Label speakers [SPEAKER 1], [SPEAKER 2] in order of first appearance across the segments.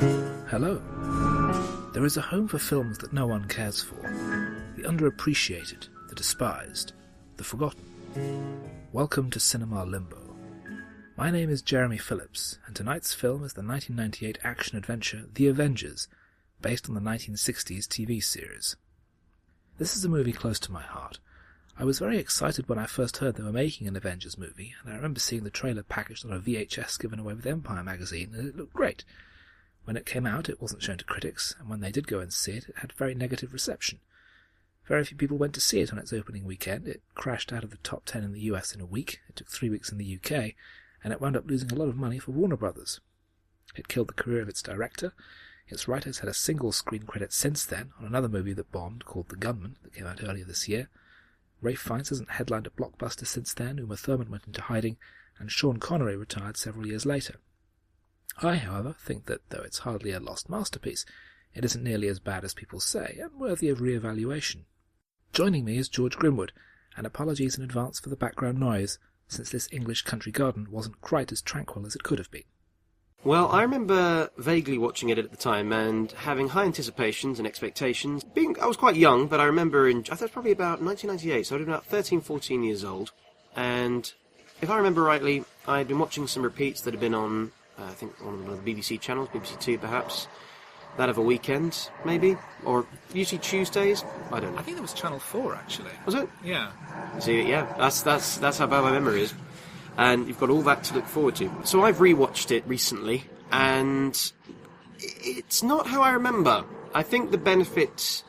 [SPEAKER 1] Hello. There is a home for films that no one cares for. The underappreciated, the despised, the forgotten. Welcome to Cinema Limbo. My name is Jeremy Phillips, and tonight's film is the 1998 action-adventure The Avengers, based on the 1960s TV series. This is a movie close to my heart. I was very excited when I first heard they were making an Avengers movie, and I remember seeing the trailer packaged on a VHS given away with Empire magazine, and it looked great. When it came out, it wasn't shown to critics, and when they did go and see it, it had very negative reception. Very few people went to see it on its opening weekend. It crashed out of the top 10 in the US in a week, it took 3 weeks in the UK, and it wound up losing a lot of money for Warner Brothers. It killed the career of its director. Its writers had a single screen credit since then on another movie that bombed called The Gunman that came out earlier this year. Ralph Fiennes hasn't headlined a blockbuster since then. Uma Thurman went into hiding, and Sean Connery retired several years later. I, however, think that, though it's hardly a lost masterpiece, it isn't nearly as bad as people say, and worthy of re-evaluation. Joining me is George Grimwood, and apologies in advance for the background noise, since this English country garden wasn't quite as tranquil as it could have been.
[SPEAKER 2] Well, I remember vaguely watching it at the time and having high anticipations and expectations. I was quite young, but I remember I thought it was probably about 1998, so I was about 13, 14 years old. And if I remember rightly, I'd been watching some repeats that had been on, I think, on one of the BBC channels, BBC Two perhaps. That of a weekend, maybe? Or usually Tuesdays? I don't know.
[SPEAKER 1] I think it was Channel 4, actually.
[SPEAKER 2] Was it?
[SPEAKER 1] Yeah.
[SPEAKER 2] See, yeah, that's how bad my memory is. And you've got all that to look forward to. So I've rewatched it recently, and it's not how I remember. I think the benefit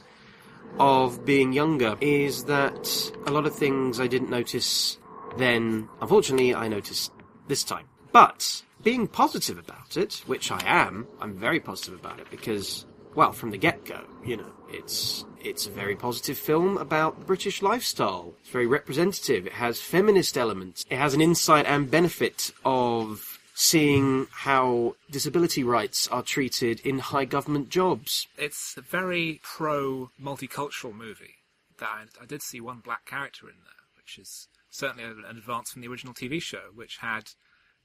[SPEAKER 2] of being younger is that a lot of things I didn't notice then, unfortunately, I noticed this time. But being positive about it, which I am, I'm very positive about it because, well, from the get-go, you know, it's a very positive film about the British lifestyle. It's very representative. It has feminist elements. It has an insight and benefit of seeing how disability rights are treated in high government jobs.
[SPEAKER 1] It's a very pro-multicultural movie. I did see one black character in there, which is certainly an advance from the original TV show, which had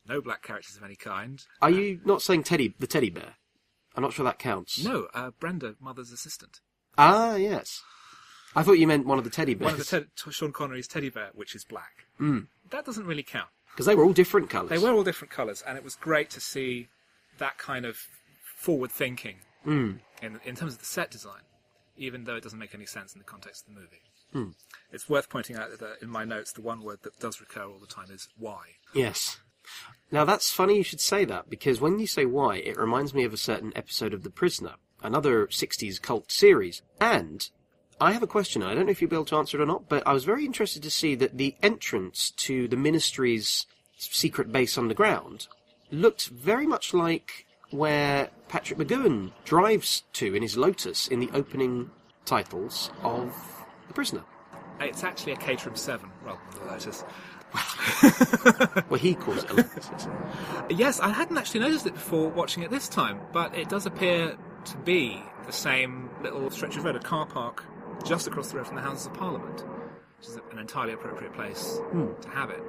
[SPEAKER 1] no black characters of any kind.
[SPEAKER 2] Are you not saying the teddy bear? I'm not sure that counts.
[SPEAKER 1] No, Brenda, Mother's assistant.
[SPEAKER 2] Ah, yes. I thought you meant one of the teddy bears.
[SPEAKER 1] One of Sean Connery's teddy bear, which is black.
[SPEAKER 2] Mm.
[SPEAKER 1] That doesn't really count.
[SPEAKER 2] Because they were all different colours.
[SPEAKER 1] They were all different colours, and it was great to see that kind of forward thinking in terms of the set design, even though it doesn't make any sense in the context of the movie. Mm. It's worth pointing out that in my notes, the one word that does recur all the time is why.
[SPEAKER 2] Yes. Now, that's funny you should say that, because when you say why, it reminds me of a certain episode of The Prisoner, another 60s cult series. And I have a question. I don't know if you'll be able to answer it or not, but I was very interested to see that the entrance to the Ministry's secret base underground looked very much like where Patrick McGoohan drives to in his Lotus in the opening titles of The Prisoner.
[SPEAKER 1] It's actually a Caterham 7 rather than the Lotus.
[SPEAKER 2] Well, he calls it a Lotus.
[SPEAKER 1] Yes, I hadn't actually noticed it before watching it this time, but it does appear to be the same little stretch of road, a car park just across the road from the Houses of Parliament, which is an entirely appropriate place to have it.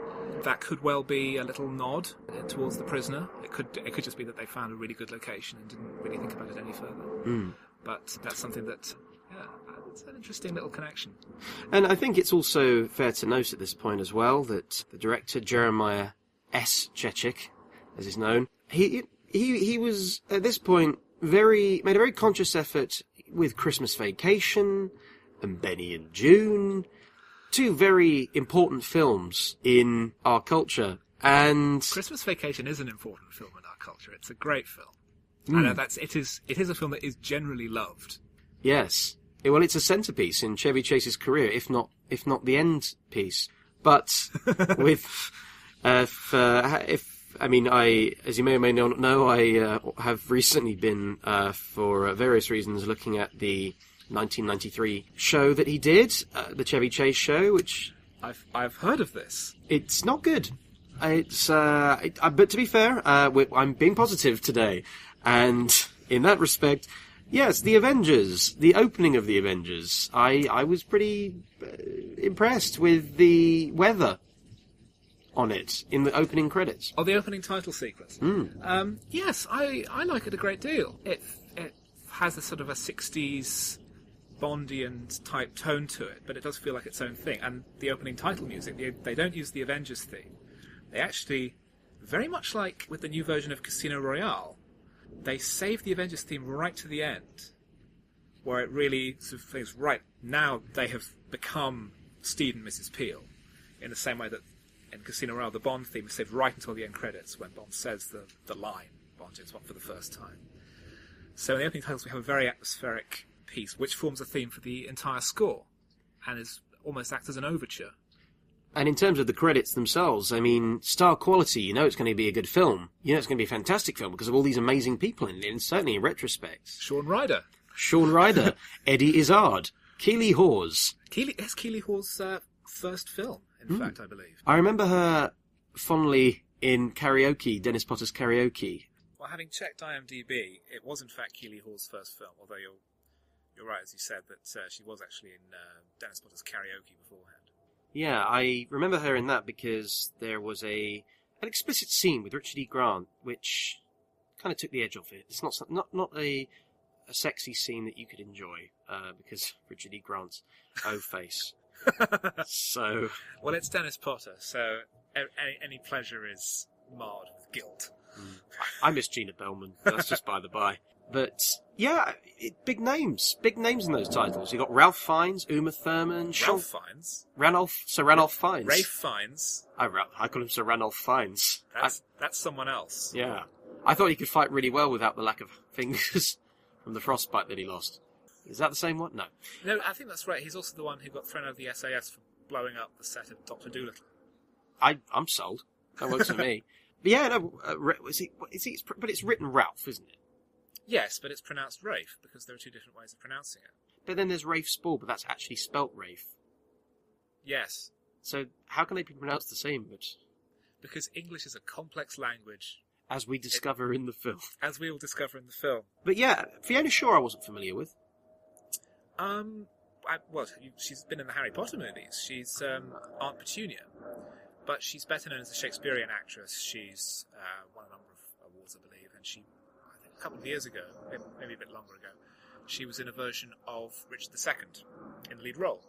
[SPEAKER 1] That could well be a little nod towards The Prisoner. It could just be that they found a really good location and didn't really think about it any further. But that's something that, it's an interesting little connection.
[SPEAKER 2] And I think it's also fair to note at this point as well that the director, Jeremiah S. Chechik, as he's known, he was, at this point, made a very conscious effort with Christmas Vacation and Benny and June, two very important films in our culture. And
[SPEAKER 1] Christmas Vacation is an important film in our culture. It's a great film. And it is a film that is generally loved.
[SPEAKER 2] Yes. Well, it's a centerpiece in Chevy Chase's career, if not the end piece. But with, as you may or may not know, I have recently been, for various reasons, looking at the 1993 show that he did, the Chevy Chase show, which
[SPEAKER 1] I've heard of this.
[SPEAKER 2] It's not good. It's but to be fair, I'm being positive today, and in that respect, yes, the Avengers, the opening of the Avengers, I was pretty impressed with the weather. on it in the opening credits.
[SPEAKER 1] Oh, the opening title sequence. Yes, I like it a great deal. It has a sort of a 60s Bondian type tone to it, but it does feel like its own thing. And the opening title music, they don't use the Avengers theme. They actually, very much like with the new version of Casino Royale, they save the Avengers theme right to the end, where it really sort of thinks, right, now they have become Steed and Mrs. Peel, in the same way that in Casino Royale the Bond theme is saved right until the end credits, when Bond says the line, Bond James Bond, for the first time. So in the opening titles we have a very atmospheric piece, which forms a theme for the entire score, and is almost acts as an overture.
[SPEAKER 2] And in terms of the credits themselves, I mean, star quality, you know it's going to be a good film. You know it's going to be a fantastic film because of all these amazing people in it, and certainly in retrospect.
[SPEAKER 1] Shaun Ryder,
[SPEAKER 2] Eddie Izzard, Keely Hawes.
[SPEAKER 1] It's Keely Hawes' first film, in fact, I believe.
[SPEAKER 2] I remember her fondly in Karaoke, Dennis Potter's Karaoke.
[SPEAKER 1] Well, having checked IMDb, it was in fact Keely Hawes' first film, although you're right, as you said, that she was actually in Dennis Potter's Karaoke beforehand.
[SPEAKER 2] Yeah, I remember her in that because there was an explicit scene with Richard E. Grant, which kind of took the edge off it. It's not a sexy scene that you could enjoy because Richard E. Grant's face. So,
[SPEAKER 1] well, it's Dennis Potter, so any pleasure is marred with guilt.
[SPEAKER 2] I miss Gina Bellman. That's just by the by. But yeah, big names in those titles. You got Ralph Fiennes, Uma Thurman, Ranulph Fiennes.
[SPEAKER 1] Rafe Fiennes.
[SPEAKER 2] I call him Sir Ranulph Fiennes.
[SPEAKER 1] That's someone else.
[SPEAKER 2] Yeah, I thought he could fight really well without the lack of fingers from the frostbite that he lost. Is that the same one? No,
[SPEAKER 1] I think that's right. He's also the one who got thrown out of the SAS for blowing up the set of Dr. Dolittle.
[SPEAKER 2] I'm sold. That works for me. But yeah, no, but it's written Ralph, isn't it?
[SPEAKER 1] Yes, but it's pronounced Rafe, because there are two different ways of pronouncing it.
[SPEAKER 2] But then there's Rafe Spall, but that's actually spelt Rafe.
[SPEAKER 1] Yes.
[SPEAKER 2] So how can they be pronounced the same?
[SPEAKER 1] Because English is a complex language.
[SPEAKER 2] As we discover in the film.
[SPEAKER 1] As we will discover in the film.
[SPEAKER 2] But yeah, Fiona Shaw I wasn't familiar with.
[SPEAKER 1] She's been in the Harry Potter movies. She's Aunt Petunia. But she's better known as a Shakespearean actress. She's won a number of awards, I believe, and a couple of years ago, maybe a bit longer ago, she was in a version of Richard II in the lead role.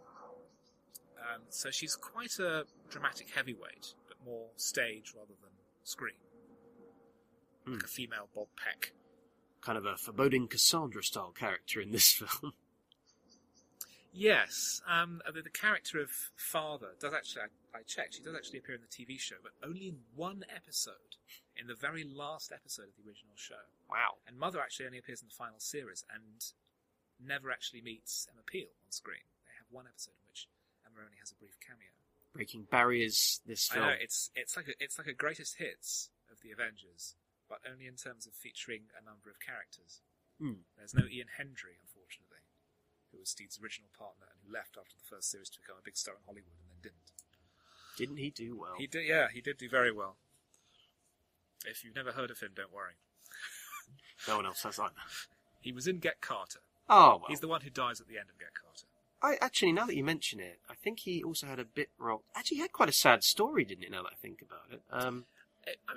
[SPEAKER 1] So she's quite a dramatic heavyweight, but more stage rather than screen. Like a female Bob Peck.
[SPEAKER 2] Kind of a foreboding Cassandra-style character in this film.
[SPEAKER 1] Yes. The character of Father does actually, I checked, she does actually appear in the TV show, but only in one episode. In the very last episode of the original show.
[SPEAKER 2] Wow. And
[SPEAKER 1] Mother actually only appears in the final series and never actually meets Emma Peel on screen. They have one episode in which Emma only has a brief cameo.
[SPEAKER 2] Breaking barriers, this film.
[SPEAKER 1] I know, it's like a greatest hits of the Avengers, but only in terms of featuring a number of characters. There's no Ian Hendry, unfortunately, who was Steed's original partner and who left after the first series to become a big star in Hollywood and then didn't.
[SPEAKER 2] Didn't he do well?
[SPEAKER 1] He did, yeah, he did do very well. If you've never heard of him, don't worry.
[SPEAKER 2] No one else has either.
[SPEAKER 1] He was in Get Carter.
[SPEAKER 2] Oh, well.
[SPEAKER 1] He's the one who dies at the end of Get Carter.
[SPEAKER 2] Actually, now that you mention it, I think he also had a bit role. Actually, he had quite a sad story, didn't it, now that I think about it?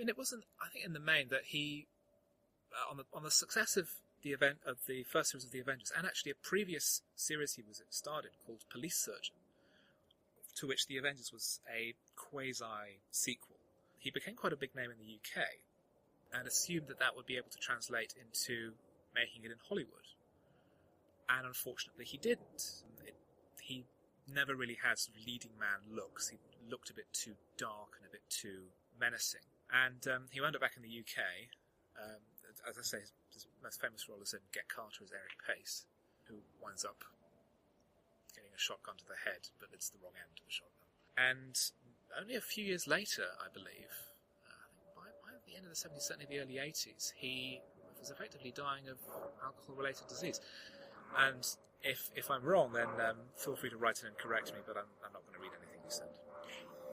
[SPEAKER 1] It wasn't, I think, in the main that he, on the success of the first series of the Avengers, and actually a previous series he was starred in called Police Surgeon, to which the Avengers was a quasi-sequel. He became quite a big name in the UK and assumed that would be able to translate into making it in Hollywood. And unfortunately he didn't. He never really had sort of leading man looks. He looked a bit too dark and a bit too menacing. And he wound up back in the UK. As I say, his most famous role is in Get Carter as Eric Pace, who winds up getting a shotgun to the head, but it's the wrong end of the shotgun. And only a few years later, I believe, by the end of the 70s, certainly the early 80s, he was effectively dying of alcohol-related disease. And if I'm wrong, then feel free to write in and correct me, but I'm not going to read anything you said.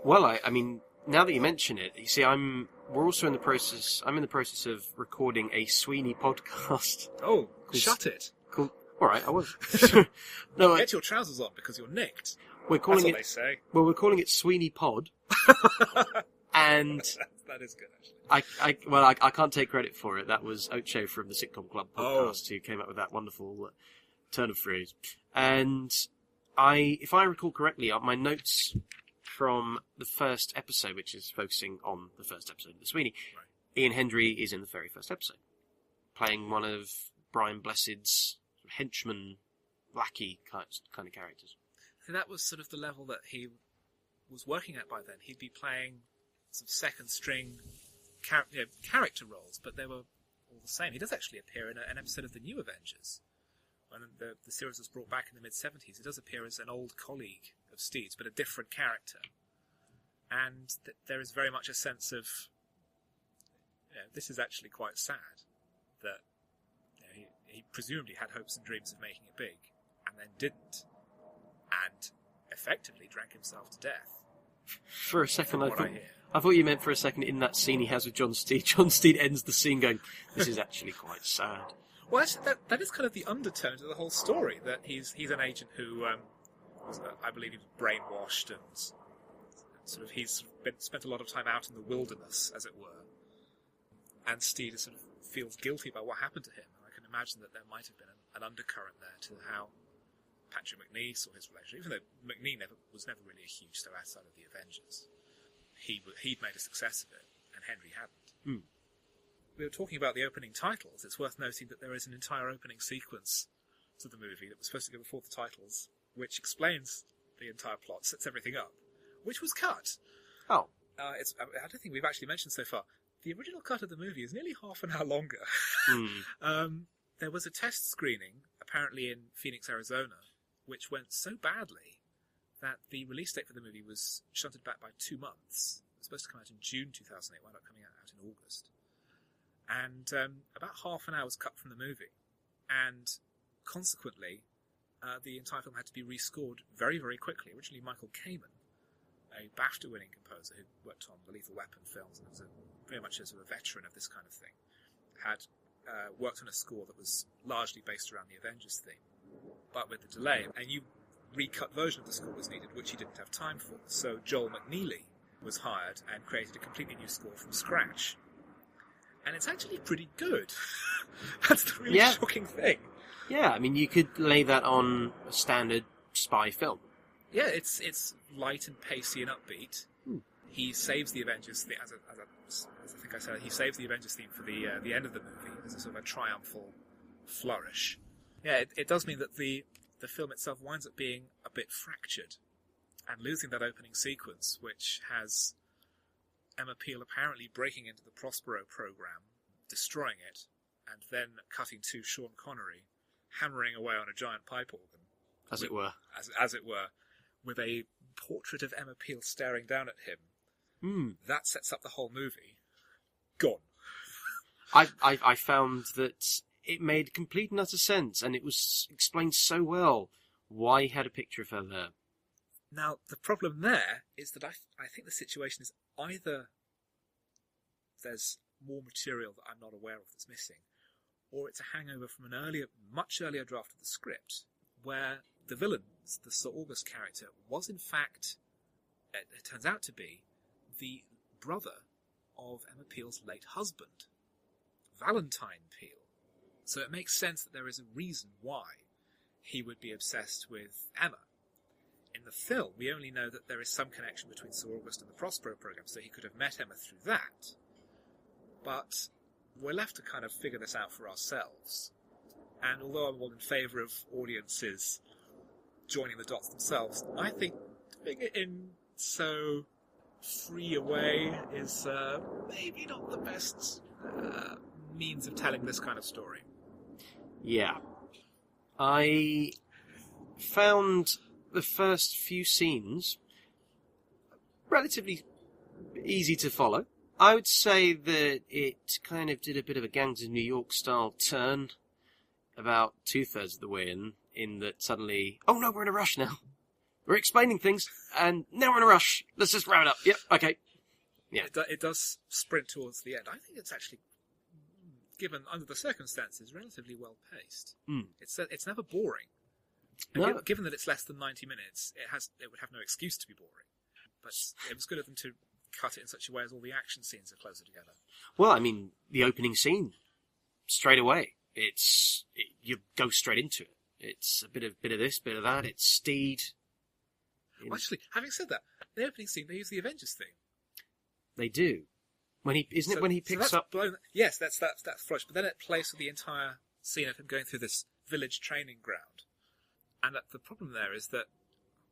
[SPEAKER 2] Well, I mean, now that you mention it, you see, I'm in the process of recording a Sweeney podcast.
[SPEAKER 1] Oh, shut it.
[SPEAKER 2] All right, I was.
[SPEAKER 1] No, get your trousers on because you're nicked.
[SPEAKER 2] We're calling
[SPEAKER 1] That's what they say.
[SPEAKER 2] Well, we're calling it Sweeney Pod. And
[SPEAKER 3] that is good, actually.
[SPEAKER 2] I can't take credit for it. That was Ocho from the Sitcom Club podcast who came up with that wonderful turn of phrase. And if I recall correctly, my notes from the first episode, which is focusing on the first episode of The Sweeney, right. Ian Hendry is in the very first episode, playing one of Brian Blessed's henchman, lackey kind of characters.
[SPEAKER 3] So that was sort of the level that he was working at by then. He'd be playing some second string character roles, but they were all the same. He does actually appear in an episode of The New Avengers. When the series was brought back in the mid-70s, he does appear as an old colleague of Steve's, but a different character. And there is very much a sense of, this is actually quite sad, that he presumably had hopes and dreams of making it big, and then didn't, and effectively drank himself to death.
[SPEAKER 2] For a second, I thought you meant for a second in that scene he has with John Steed. John Steed ends the scene going, "This is actually quite sad."
[SPEAKER 3] Well, actually, that is kind of the undertone to the whole story, that he's an agent who, I believe, he was brainwashed and sort of he's spent a lot of time out in the wilderness, as it were. And Steed sort of feels guilty about what happened to him. And I can imagine that there might have been an undercurrent there to how Patrick Macnee saw his relationship, even though Macnee was never really a huge star outside of the Avengers. He'd made a success of it, and Henry hadn't.
[SPEAKER 2] Mm.
[SPEAKER 3] We were talking about the opening titles. It's worth noting that there is an entire opening sequence to the movie that was supposed to go before the titles, which explains the entire plot, sets everything up, which was cut.
[SPEAKER 2] Oh.
[SPEAKER 3] I don't think we've actually mentioned so far. The original cut of the movie is nearly half an hour longer. There was a test screening, apparently in Phoenix, Arizona, which went so badly that the release date for the movie was shunted back by 2 months. It was supposed to come out in June 2008, wound up coming out in August. And about half an hour was cut from the movie. And consequently, the entire film had to be rescored very, very quickly. Originally, Michael Kamen, a BAFTA-winning composer who worked on the Lethal Weapon films and was very much a sort of veteran of this kind of thing, had worked on a score that was largely based around the Avengers theme. But with the delay, a new recut version of the score was needed, which he didn't have time for. So Joel McNeely was hired and created a completely new score from scratch. And it's actually pretty good. That's the really shocking thing.
[SPEAKER 2] Yeah, I mean, you could lay that on a standard spy film.
[SPEAKER 3] Yeah, it's light and pacey and upbeat. He saves the Avengers theme, as I think I said, he saves the Avengers theme for the end of the movie as a sort of a triumphal flourish. Yeah, it does mean that the film itself winds up being a bit fractured and losing that opening sequence, which has Emma Peel apparently breaking into the Prospero program, destroying it, and then cutting to Sean Connery hammering away on a giant pipe organ.
[SPEAKER 2] As it were,
[SPEAKER 3] with a portrait of Emma Peel staring down at him. That sets up the whole movie. Gone.
[SPEAKER 2] I found that it made complete and utter sense, and it was explained so well why he had a picture of her there.
[SPEAKER 3] Now, the problem there is that I think the situation is either there's more material that I'm not aware of that's missing, or it's a hangover from an much earlier draft of the script, where the villain, the Sir August character, was in fact, it turns out to be, the brother of Emma Peel's late husband, Valentine Peel. So it makes sense that there is a reason why he would be obsessed with Emma. In the film, we only know that there is some connection between Sir August and the Prospero program, so he could have met Emma through that. But we're left to kind of figure this out for ourselves. And although I'm all in favour of audiences joining the dots themselves, I think doing it in so free a way is maybe not the best means of telling this kind of story.
[SPEAKER 2] Yeah. I found the first few scenes relatively easy to follow. I would say that it kind of did a bit of a Gangs of New York style turn about 2/3 of the way in that suddenly, oh no, we're in a rush now. We're explaining things, and now we're in a rush. Let's just wrap it up. Yep, okay. Yeah.
[SPEAKER 3] It does sprint towards the end. I think it's actually, given under the circumstances, relatively well paced. It's never boring.
[SPEAKER 2] No.
[SPEAKER 3] Given that it's less than 90 minutes, it would have no excuse to be boring. But it was good of them to cut it in such a way as all the action scenes are closer together.
[SPEAKER 2] Well, I mean, the opening scene, straight away, you go straight into it. It's a bit of this, bit of that. It's Steed.
[SPEAKER 3] Well, actually, having said that, the opening scene, they use the Avengers theme.
[SPEAKER 2] They do. When he picks up.
[SPEAKER 3] Yes, that's flush. But then it plays for the entire scene of him going through this village training ground. And the problem there is that,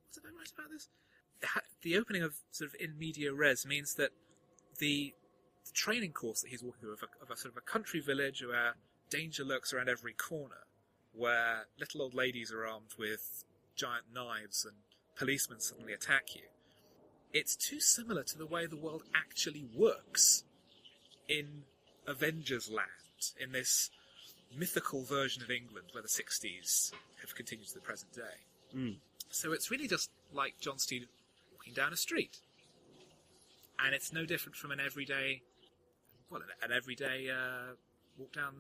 [SPEAKER 3] was I right about this? The opening of sort of in media res means that the training course that he's walking through of a sort of a country village where danger lurks around every corner, where little old ladies are armed with giant knives and policemen suddenly attack you. It's too similar to the way the world actually works in Avengers land, in this mythical version of England where the 60s have continued to the present day.
[SPEAKER 2] Mm.
[SPEAKER 3] So it's really just like John Steed walking down a street. And it's no different from an everyday walk down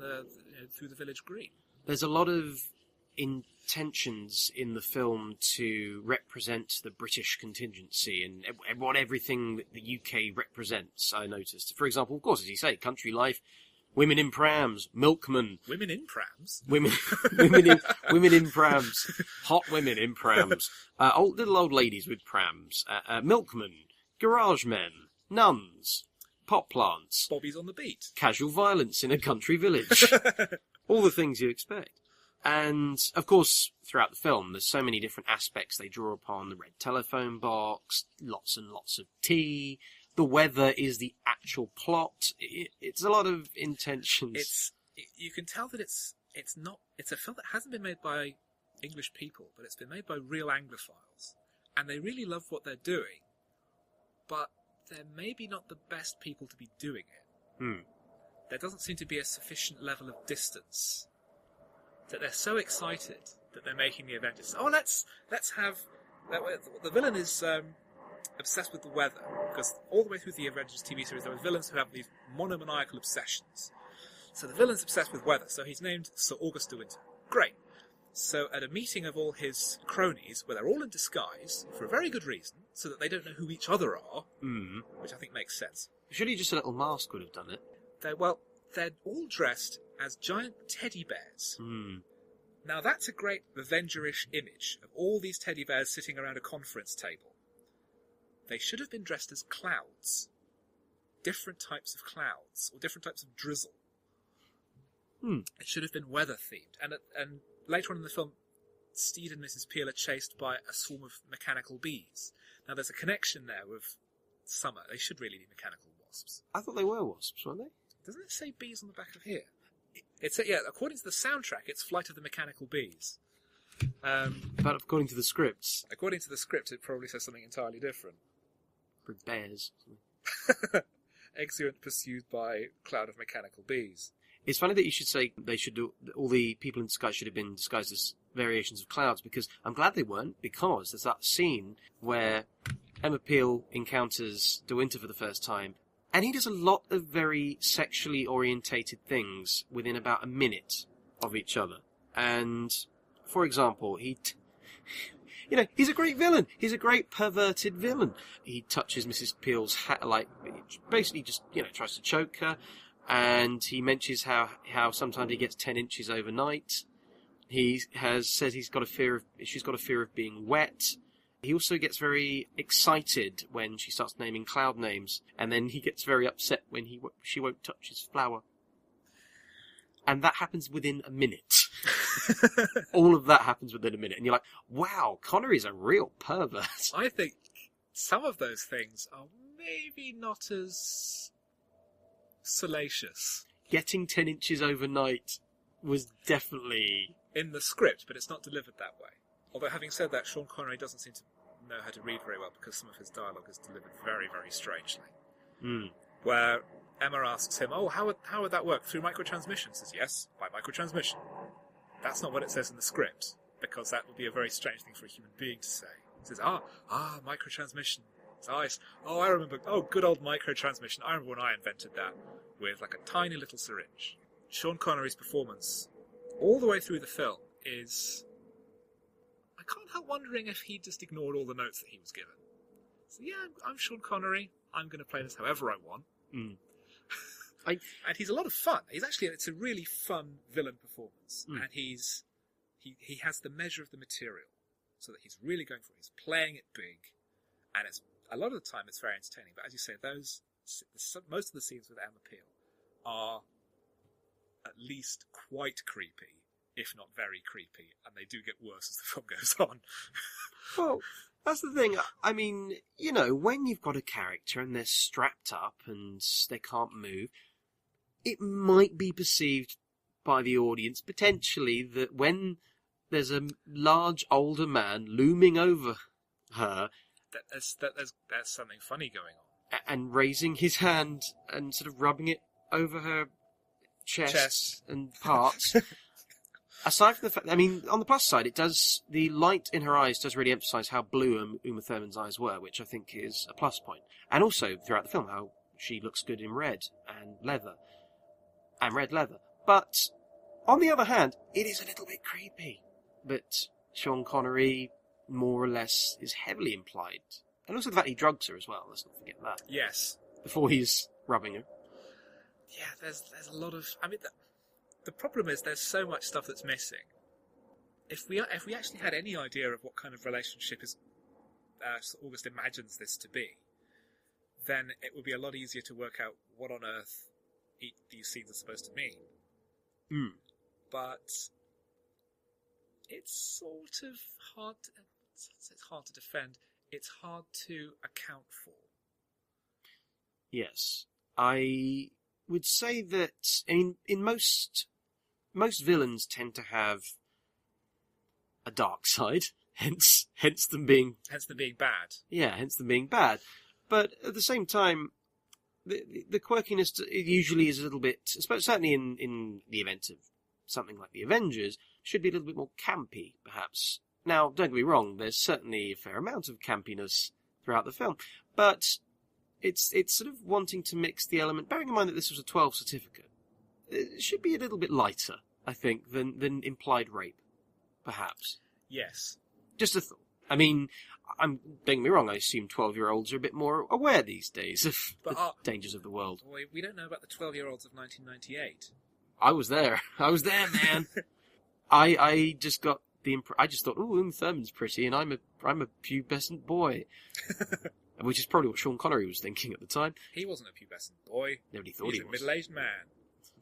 [SPEAKER 3] through the village green.
[SPEAKER 2] There's a lot of intentions in the film to represent the British contingency and everything that the UK represents, I noticed. For example, of course, as you say, country life, women in prams, milkmen.
[SPEAKER 3] Women in prams?
[SPEAKER 2] Women in prams. Hot women in prams. Little old ladies with prams. Milkmen. Garage men. Nuns. Pot plants.
[SPEAKER 3] Bobbies on the beat.
[SPEAKER 2] Casual violence in a country village. All the things you expect. And, of course, throughout the film, there's so many different aspects they draw upon. The red telephone box, lots and lots of tea. The weather is the actual plot. It's a lot of intentions.
[SPEAKER 3] You can tell that it's a film that hasn't been made by English people, but it's been made by real Anglophiles. And they really love what they're doing, but they're maybe not the best people to be doing it.
[SPEAKER 2] Hmm.
[SPEAKER 3] There doesn't seem to be a sufficient level of distance. That they're so excited that they're making the Avengers. Oh, let's have... The villain is obsessed with the weather, because all the way through the Avengers TV series there are villains who have these monomaniacal obsessions. So the villain's obsessed with weather, so he's named Sir August de Winter. Great. So at a meeting of all his cronies, where they're all in disguise, for a very good reason, so that they don't know who each other are, which I think makes sense.
[SPEAKER 2] Surely just a little mask would have done it.
[SPEAKER 3] They're all dressed as giant teddy bears.
[SPEAKER 2] Mm.
[SPEAKER 3] Now that's a great Avenger-ish image of all these teddy bears sitting around a conference table. They should have been dressed as clouds. Different types of clouds, or different types of drizzle.
[SPEAKER 2] Hmm.
[SPEAKER 3] It should have been weather-themed. And later on in the film, Steed and Mrs. Peel are chased by a swarm of mechanical bees. Now there's a connection there with summer. They should really be mechanical wasps.
[SPEAKER 2] I thought they were wasps, weren't they?
[SPEAKER 3] Doesn't it say bees on the back of here? According to the soundtrack, it's Flight of the Mechanical Bees.
[SPEAKER 2] But according to the scripts...
[SPEAKER 3] According to the script, it probably says something entirely different.
[SPEAKER 2] For bears.
[SPEAKER 3] Exeunt pursued by cloud of mechanical bees.
[SPEAKER 2] It's funny that you should say all the people in disguise should have been disguised as variations of clouds, because I'm glad they weren't, because there's that scene where Emma Peel encounters De Winter for the first time, and he does a lot of very sexually orientated things within about a minute of each other. And, for example, he's a great villain. He's a great perverted villain. He touches Mrs. Peel's hat, basically just, tries to choke her. And he mentions how sometimes he gets 10 inches overnight. He has said she's got a fear of being wet. He also gets very excited when she starts naming cloud names, and then he gets very upset when she won't touch his flower. And that happens within a minute. All of that happens within a minute, and you're like, wow, Connery's a real pervert.
[SPEAKER 3] I think some of those things are maybe not as salacious.
[SPEAKER 2] Getting 10 inches overnight was definitely...
[SPEAKER 3] in the script, but it's not delivered that way. Although, having said that, Sean Connery doesn't seem to know how to read very well, because some of his dialogue is delivered very, very strangely.
[SPEAKER 2] Mm.
[SPEAKER 3] Where Emma asks him, how would that work? Through microtransmission? He says, yes, by microtransmission. That's not what it says in the script, because that would be a very strange thing for a human being to say. He says, microtransmission. I remember, good old microtransmission. I remember when I invented that with like a tiny little syringe. Sean Connery's performance all the way through the film is... I can't help wondering if he just ignored all the notes that he was given. So yeah, I'm Sean Connery. I'm going to play this however I want.
[SPEAKER 2] Mm.
[SPEAKER 3] And he's a lot of fun. It's a really fun villain performance.
[SPEAKER 2] Mm.
[SPEAKER 3] And he has the measure of the material, so that he's really going for it. He's playing it big, and it's a lot of the time it's very entertaining. But as you say, most of the scenes with Emma Peel are at least quite creepy, if not very creepy, and they do get worse as the film goes on.
[SPEAKER 2] Well, that's the thing. I mean, when you've got a character and they're strapped up and they can't move, it might be perceived by the audience, potentially, that when there's a large older man looming over her...
[SPEAKER 3] There's something funny going on.
[SPEAKER 2] And raising his hand and sort of rubbing it over her chest. And parts... Aside from the fact, on the plus side, the light in her eyes does really emphasise how blue Uma Thurman's eyes were, which I think is a plus point. And also, throughout the film, how she looks good in red and leather. And red leather. But, on the other hand, it is a little bit creepy. But Sean Connery, more or less, is heavily implied. And also the fact he drugs her as well, let's not forget that.
[SPEAKER 3] Yes.
[SPEAKER 2] Before he's rubbing her.
[SPEAKER 3] Yeah, there's a lot of... The problem is there's so much stuff that's missing. If we actually had any idea of what kind of relationship August imagines this to be, then it would be a lot easier to work out what on earth these scenes are supposed to mean.
[SPEAKER 2] Mm.
[SPEAKER 3] But it's sort of hard. It's hard to defend. It's hard to account for.
[SPEAKER 2] Yes, I would say that in most villains tend to have a dark side, hence them being
[SPEAKER 3] bad.
[SPEAKER 2] Yeah, hence them being bad. But at the same time, the quirkiness usually is a little bit, certainly in the event of something like the Avengers, should be a little bit more campy, perhaps. Now, don't get me wrong, there's certainly a fair amount of campiness throughout the film, but it's sort of wanting to mix the element, bearing in mind that this was a 12 certificate. It should be a little bit lighter, I think, than implied rape, perhaps.
[SPEAKER 3] Yes.
[SPEAKER 2] Just a thought. Don't get me wrong, I assume 12-year-olds are a bit more aware these days of the dangers of the world.
[SPEAKER 3] Boy, we don't know about the 12-year-olds of 1998.
[SPEAKER 2] I was there, man. I just got I just thought, ooh, Uma Thurman's pretty, and I'm a pubescent boy. Which is probably what Sean Connery was thinking at the time.
[SPEAKER 3] He wasn't a pubescent boy.
[SPEAKER 2] Nobody thought he was.
[SPEAKER 3] He's a middle-aged man.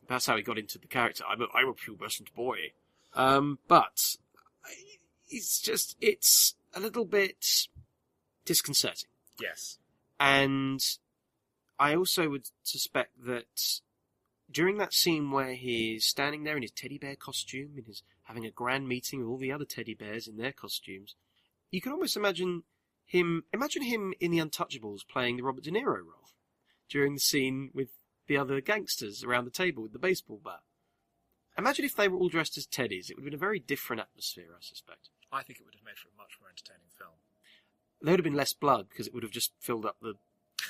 [SPEAKER 2] That's how he got into the character. I'm a pubescent boy. But it's a little bit disconcerting.
[SPEAKER 3] Yes.
[SPEAKER 2] And I also would suspect that during that scene where he's standing there in his teddy bear costume and he's having a grand meeting with all the other teddy bears in their costumes, you can almost imagine him in The Untouchables playing the Robert De Niro role during the scene with the other gangsters around the table with the baseball bat. Imagine if they were all dressed as teddies. It would have been a very different atmosphere, I suspect.
[SPEAKER 3] I think it would have made for a much more entertaining film.
[SPEAKER 2] There would have been less blood because it would have just filled up the...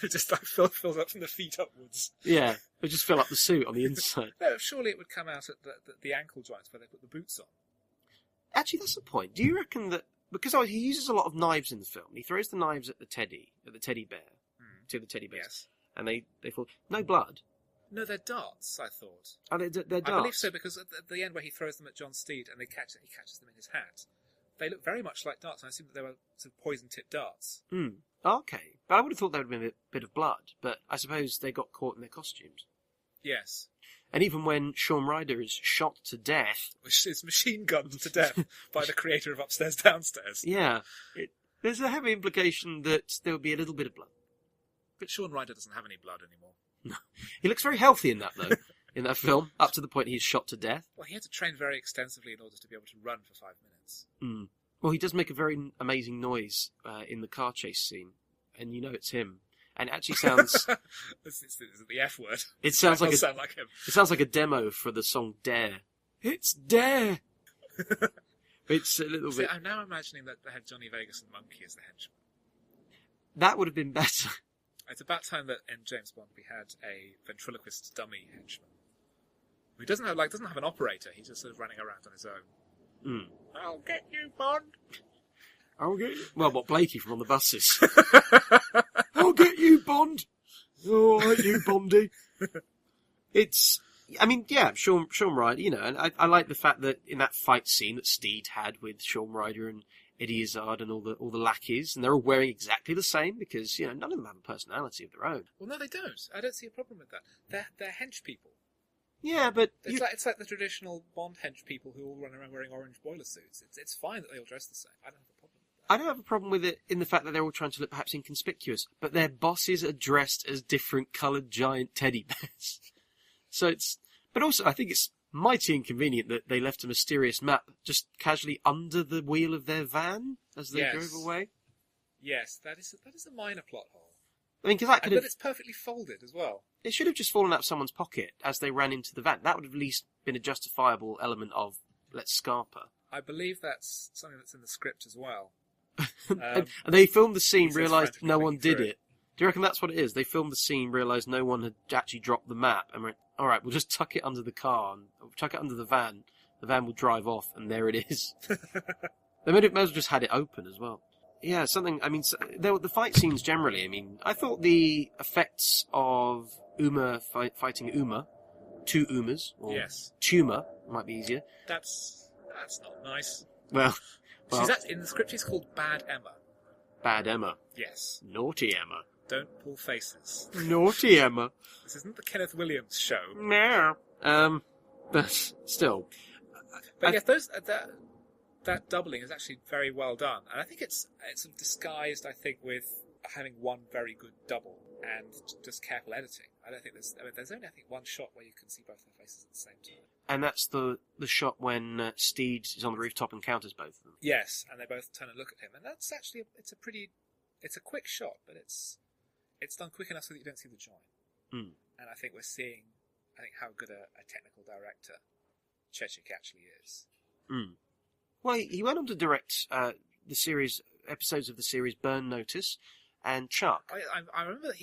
[SPEAKER 3] just filled up from the feet upwards.
[SPEAKER 2] Yeah, it would just fill up the suit on the inside.
[SPEAKER 3] No, surely it would come out at the ankle joints where they put the boots on.
[SPEAKER 2] Actually, that's the point. Do you reckon that... Because he uses a lot of knives in the film. He throws the knives at the teddy bear, to the teddy bears.
[SPEAKER 3] Yes.
[SPEAKER 2] And they fall. No blood.
[SPEAKER 3] No, they're darts, I thought.
[SPEAKER 2] Oh, they're darts?
[SPEAKER 3] I believe so, because at the end where he throws them at John Steed and he catches them in his hat, they look very much like darts, and I assume that they were sort of poison-tipped darts.
[SPEAKER 2] Okay. But I would have thought there would have been a bit of blood, but I suppose they got caught in their costumes.
[SPEAKER 3] Yes.
[SPEAKER 2] And even when Shaun Ryder is shot to death...
[SPEAKER 3] Which is machine gunned to death by the creator of Upstairs Downstairs.
[SPEAKER 2] Yeah. There's a heavy implication that there will be a little bit of blood.
[SPEAKER 3] But Shaun Ryder doesn't have any blood anymore.
[SPEAKER 2] No. He looks very healthy in that, though, in that film, up to the point he's shot to death.
[SPEAKER 3] Well, he had to train very extensively in order to be able to run for 5 minutes.
[SPEAKER 2] Well, he does make a very amazing noise in the car chase scene, and you know it's him. And it actually sounds...
[SPEAKER 3] It's the F word.
[SPEAKER 2] It sounds like
[SPEAKER 3] sound like him.
[SPEAKER 2] It sounds like a demo for the song Dare. It's Dare! It's a little bit...
[SPEAKER 3] I'm now imagining that they had Johnny Vegas and Monkey as the henchmen.
[SPEAKER 2] That would have been better.
[SPEAKER 3] It's about time that in James Bond we had a ventriloquist dummy henchman. Who doesn't have an operator, he's just sort of running around on his own. I'll get you, Bond!
[SPEAKER 2] I'll get you. Well, what, Blakey from On the Buses? I'll get you, Bond. Oh, I like you, Bondy. It's, I mean, yeah, Shaun Ryder, you know, and I like the fact that in that fight scene that Steed had with Shaun Ryder and Eddie Izzard and all the lackeys, and they're all wearing exactly the same because, you know, none of them have a personality of their own.
[SPEAKER 3] Well, no, they don't. I don't see a problem with that. They're hench people.
[SPEAKER 2] Yeah, but
[SPEAKER 3] It's like the traditional Bond hench people who all run around wearing orange boiler suits. It's fine that they all dress the same. I don't have a problem with that.
[SPEAKER 2] I don't have a problem with it in the fact that they're all trying to look perhaps inconspicuous, but their bosses are dressed as different coloured giant teddy bears. So it's... But also, I think it's mighty inconvenient that they left a mysterious map just casually under the wheel of their van as they drove away.
[SPEAKER 3] Yes, that is a minor plot hole.
[SPEAKER 2] I mean, because that could have...
[SPEAKER 3] But it's perfectly folded as well.
[SPEAKER 2] It should have just fallen out of someone's pocket as they ran into the van. That would have at least been a justifiable element of, let's scarper.
[SPEAKER 3] I believe that's something that's in the script as well.
[SPEAKER 2] And they filmed the scene, realised no one did
[SPEAKER 3] it.
[SPEAKER 2] it. Do you reckon that's what it is? They filmed the scene, realised no one had actually dropped the map, and went, alright, we'll just tuck it under the car, and tuck it under the van will drive off, and there it is. They may as well just had it open as well. Yeah, something, I mean, the fight scenes generally, I mean, I thought the effects of Uma fighting Uma, two Umas, or Tuma, might be easier.
[SPEAKER 3] That's not nice.
[SPEAKER 2] Well
[SPEAKER 3] In the script she's called Bad Emma.
[SPEAKER 2] Bad Emma.
[SPEAKER 3] Yes.
[SPEAKER 2] Naughty Emma.
[SPEAKER 3] Don't pull faces.
[SPEAKER 2] Naughty Emma.
[SPEAKER 3] This isn't the Kenneth Williams show.
[SPEAKER 2] No. But still.
[SPEAKER 3] But yes, that doubling is actually very well done, and I think it's sort of disguised, I think, with having one very good double and just careful editing. I don't think there's only, I think, one shot where you can see both their faces at the same time. And
[SPEAKER 2] that's the shot when Steed is on the rooftop and encounters both of them.
[SPEAKER 3] Yes, and they both turn and look at him, and that's actually it's a quick shot, but it's done quick enough so that you don't see the joint.
[SPEAKER 2] Mm.
[SPEAKER 3] And I think we're seeing, how good a technical director Chechik actually is.
[SPEAKER 2] Mm. Well, he went on to direct the series episodes of the series Burn Notice and Chuck.
[SPEAKER 3] I remember that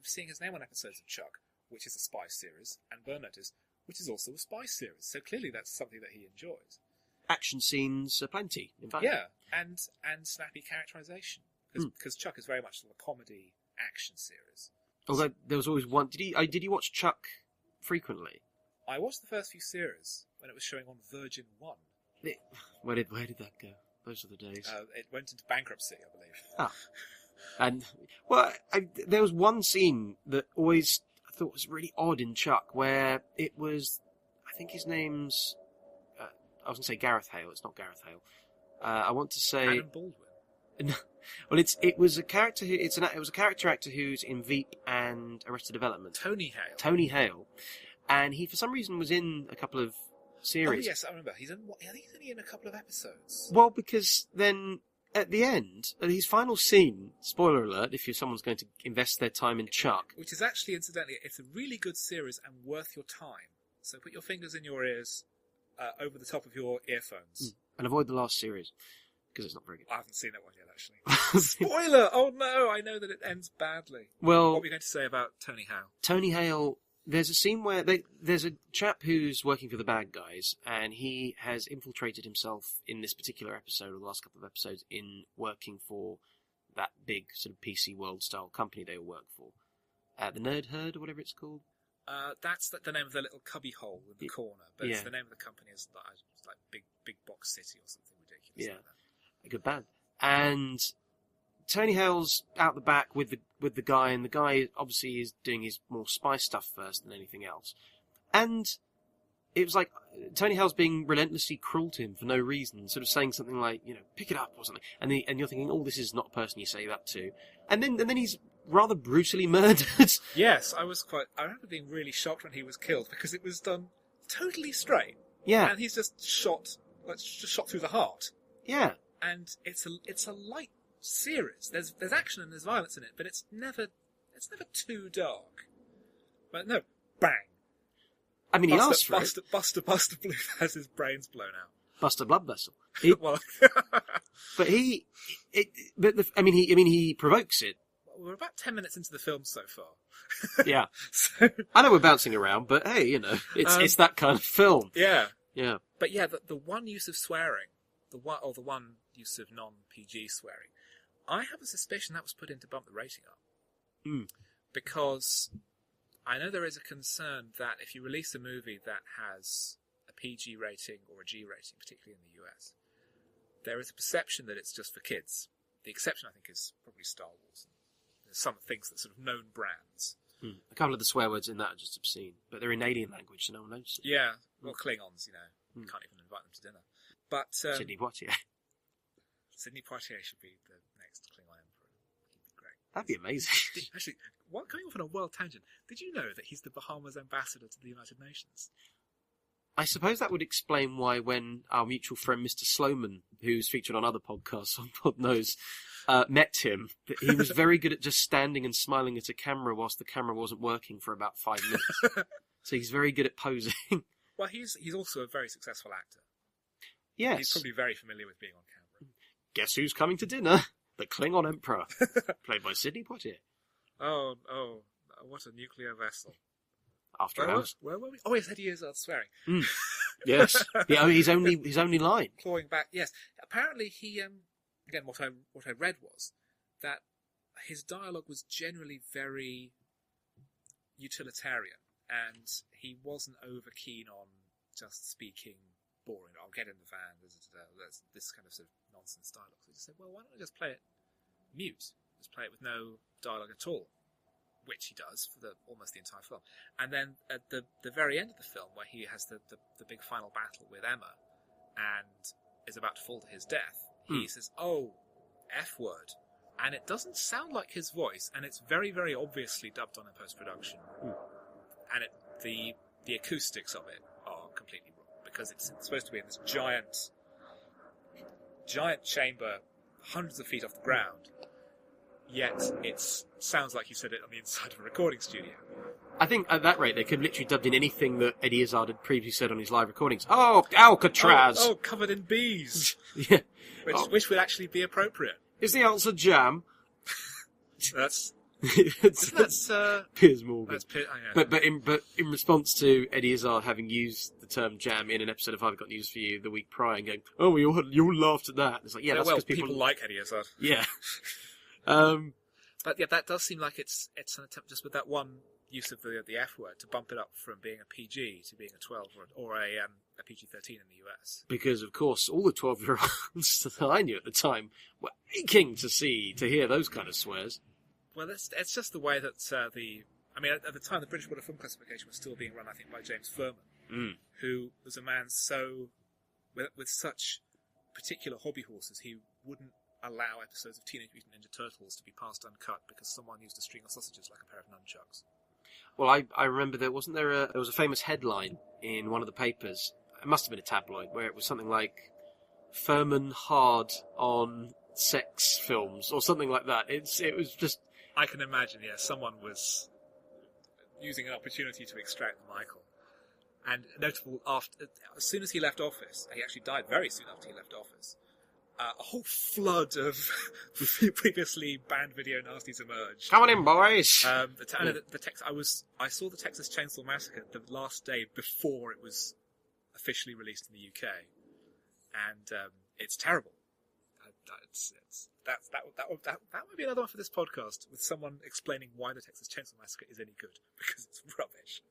[SPEAKER 3] seeing his name on episodes of Chuck, which is a spy series, and Burn Notice, which is also a spy series. So clearly that's something that he enjoys.
[SPEAKER 2] Action scenes aplenty, in fact.
[SPEAKER 3] Yeah, and snappy characterization. Because Chuck is very much a comedy action series.
[SPEAKER 2] Although there was always one... Did you watch Chuck frequently?
[SPEAKER 3] I watched the first few series when it was showing on Virgin 1.
[SPEAKER 2] Where did that go? Those are the days.
[SPEAKER 3] It went into bankruptcy, I believe.
[SPEAKER 2] Ah. And, well, there was one scene that always I thought was really odd in Chuck, where it was, I think his name's, I was going to say Gareth Hale. It's not Gareth Hale. I want to say...
[SPEAKER 3] Adam Baldwin.
[SPEAKER 2] Well, it was a character who, it was a character actor who's in Veep and Arrested Development.
[SPEAKER 3] Tony Hale.
[SPEAKER 2] And he, for some reason, was in a couple of series.
[SPEAKER 3] Oh, yes, I remember. I think he's only in a couple of episodes.
[SPEAKER 2] Well, because then, at the end, at his final scene, spoiler alert, if someone's going to invest their time in Chuck...
[SPEAKER 3] Which is actually, incidentally, it's a really good series and worth your time. So put your fingers in your ears, over the top of your earphones.
[SPEAKER 2] And avoid the last series, because it's not very good.
[SPEAKER 3] I haven't seen that one yet, actually. Spoiler! Oh no, I know that it ends badly.
[SPEAKER 2] Well...
[SPEAKER 3] What were you going to say about Tony Hale?
[SPEAKER 2] Tony Hale... There's a scene where there's a chap who's working for the bad guys, and he has infiltrated himself in this particular episode, or the last couple of episodes, in working for that big sort of PC World style company they all work for. The Nerd Herd, or whatever it's called.
[SPEAKER 3] That's the name of the little cubby hole in the corner, but the name of the company is like Big Box City or something ridiculous like that.
[SPEAKER 2] A good band. And Tony Hale's out the back with the guy, and the guy obviously is doing his more spy stuff first than anything else. And it was like Tony Hale's being relentlessly cruel to him for no reason, sort of saying something like, pick it up or something. And you're thinking, oh, this is not a person you say that to. And then he's rather brutally murdered.
[SPEAKER 3] Yes, I remember being really shocked when he was killed, because it was done totally straight.
[SPEAKER 2] Yeah.
[SPEAKER 3] And he's just shot through the heart.
[SPEAKER 2] Yeah.
[SPEAKER 3] And it's a light series. There's action and there's violence in it, but it's never too dark. But no, bang.
[SPEAKER 2] I mean, he asked for it.
[SPEAKER 3] Buster Bluth has his brains blown out.
[SPEAKER 2] Buster Blood Vessel. But he provokes it.
[SPEAKER 3] We're about 10 minutes into the film so far.
[SPEAKER 2] Yeah. I know we're bouncing around, but hey, it's that kind of film.
[SPEAKER 3] Yeah.
[SPEAKER 2] Yeah.
[SPEAKER 3] But yeah, the one use of swearing the one use of non-PG swearing, I have a suspicion that was put in to bump the rating up. Because I know there is a concern that if you release a movie that has a PG rating or a G rating, particularly in the US, there is a perception that it's just for kids. The exception, I think, is probably Star Wars. There's some things that sort of known brands.
[SPEAKER 2] A couple of the swear words in that are just obscene, but they're in alien language, so no one knows.
[SPEAKER 3] Yeah, well, Klingons, you can't even invite them to dinner. But
[SPEAKER 2] Sidney Poitier.
[SPEAKER 3] Sidney Poitier should be the next Klingon Emperor. He'd be great.
[SPEAKER 2] That'd be amazing.
[SPEAKER 3] Actually, going off on a world tangent, did you know that he's the Bahamas ambassador to the United Nations?
[SPEAKER 2] I suppose that would explain why when our mutual friend Mr. Sloman, who's featured on other podcasts on Pod Knows, met him, that he was very good at just standing and smiling at a camera whilst the camera wasn't working for about 5 minutes. So he's very good at posing.
[SPEAKER 3] Well, he's also a very successful actor.
[SPEAKER 2] Yes.
[SPEAKER 3] He's probably very familiar with being on camera.
[SPEAKER 2] Guess who's coming to dinner? The Klingon Emperor, played by Sidney Poitier.
[SPEAKER 3] Oh, what a nuclear vessel.
[SPEAKER 2] After hours.
[SPEAKER 3] Where were we? Oh, yes, Eddie Izzard swearing.
[SPEAKER 2] Yes. Yeah, his only line.
[SPEAKER 3] Clawing back, yes. Apparently he, again, what I read was that his dialogue was generally very utilitarian, and he wasn't over keen on just speaking boring. I'll get in the van, there's this kind of sort of nonsense dialogue. So he just said, well, why don't I just play it mute? Just play it with no dialogue at all. Which he does for almost the entire film. And then at the very end of the film, where he has the big final battle with Emma and is about to fall to his death, he says, oh, F word. And it doesn't sound like his voice, and it's very, very obviously dubbed on in post-production. And the acoustics of it are completely wrong, because it's supposed to be in this giant chamber, hundreds of feet off the ground, yet it sounds like you said it on the inside of a recording studio.
[SPEAKER 2] I think at that rate they could have literally dubbed in anything that Eddie Izzard had previously said on his live recordings. Oh, Alcatraz!
[SPEAKER 3] Oh, covered in bees!
[SPEAKER 2] Yeah.
[SPEAKER 3] Which would actually be appropriate.
[SPEAKER 2] Is the answer jam?
[SPEAKER 3] That's
[SPEAKER 2] Piers Morgan.
[SPEAKER 3] That's yeah.
[SPEAKER 2] But in response to Eddie Izzard having used the term jam in an episode of I've Got News for You the week prior and going, oh, you all laughed at that. It's like, yeah, that's because
[SPEAKER 3] people like Eddie Izzard.
[SPEAKER 2] Yeah.
[SPEAKER 3] But yeah, that does seem like it's an attempt just with that one use of the F word to bump it up from being a PG to being a 12 or a PG-13 in the US.
[SPEAKER 2] Because, of course, all the 12-year-olds that I knew at the time were aching to hear those kind of swears.
[SPEAKER 3] Well, it's just the way that at the time, the British Board of Film Classification was still being run, I think, by James Furman, who was a man with such particular hobby horses, he wouldn't allow episodes of Teenage Mutant Ninja Turtles to be passed uncut because someone used a string of sausages like a pair of nunchucks.
[SPEAKER 2] Well, I remember there was a famous headline in one of the papers, it must have been a tabloid, where it was something like Furman hard on sex films or something like that. It was just...
[SPEAKER 3] I can imagine, yeah, someone was using an opportunity to extract the Michael. And notable, as soon as he left office, he actually died very soon after he left office, a whole flood of previously banned video nasties emerged.
[SPEAKER 2] Come on in, boys!
[SPEAKER 3] I saw the Texas Chainsaw Massacre the last day before it was officially released in the UK, and it's terrible. That would be another one for this podcast, with someone explaining why the Texas Chainsaw Massacre is any good, because it's rubbish.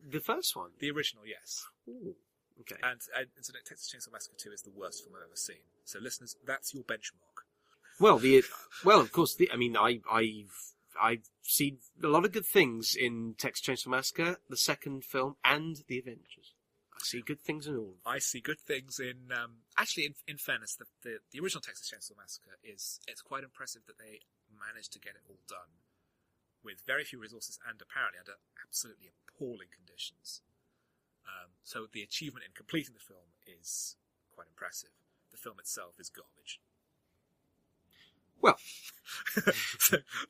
[SPEAKER 2] The first one?
[SPEAKER 3] The original, yes.
[SPEAKER 2] Ooh. Okay.
[SPEAKER 3] And Texas Chainsaw Massacre 2 is the worst film I've ever seen. So, listeners, that's your benchmark.
[SPEAKER 2] Well, of course. I've seen a lot of good things in Texas Chainsaw Massacre, the second film, and the Avengers. I see good things in all.
[SPEAKER 3] I see good things in. Actually, in fairness, the original Texas Chainsaw Massacre it's quite impressive that they managed to get it all done with very few resources and apparently under absolutely appalling conditions. So the achievement in completing the film is quite impressive. The film itself is garbage.
[SPEAKER 2] Well,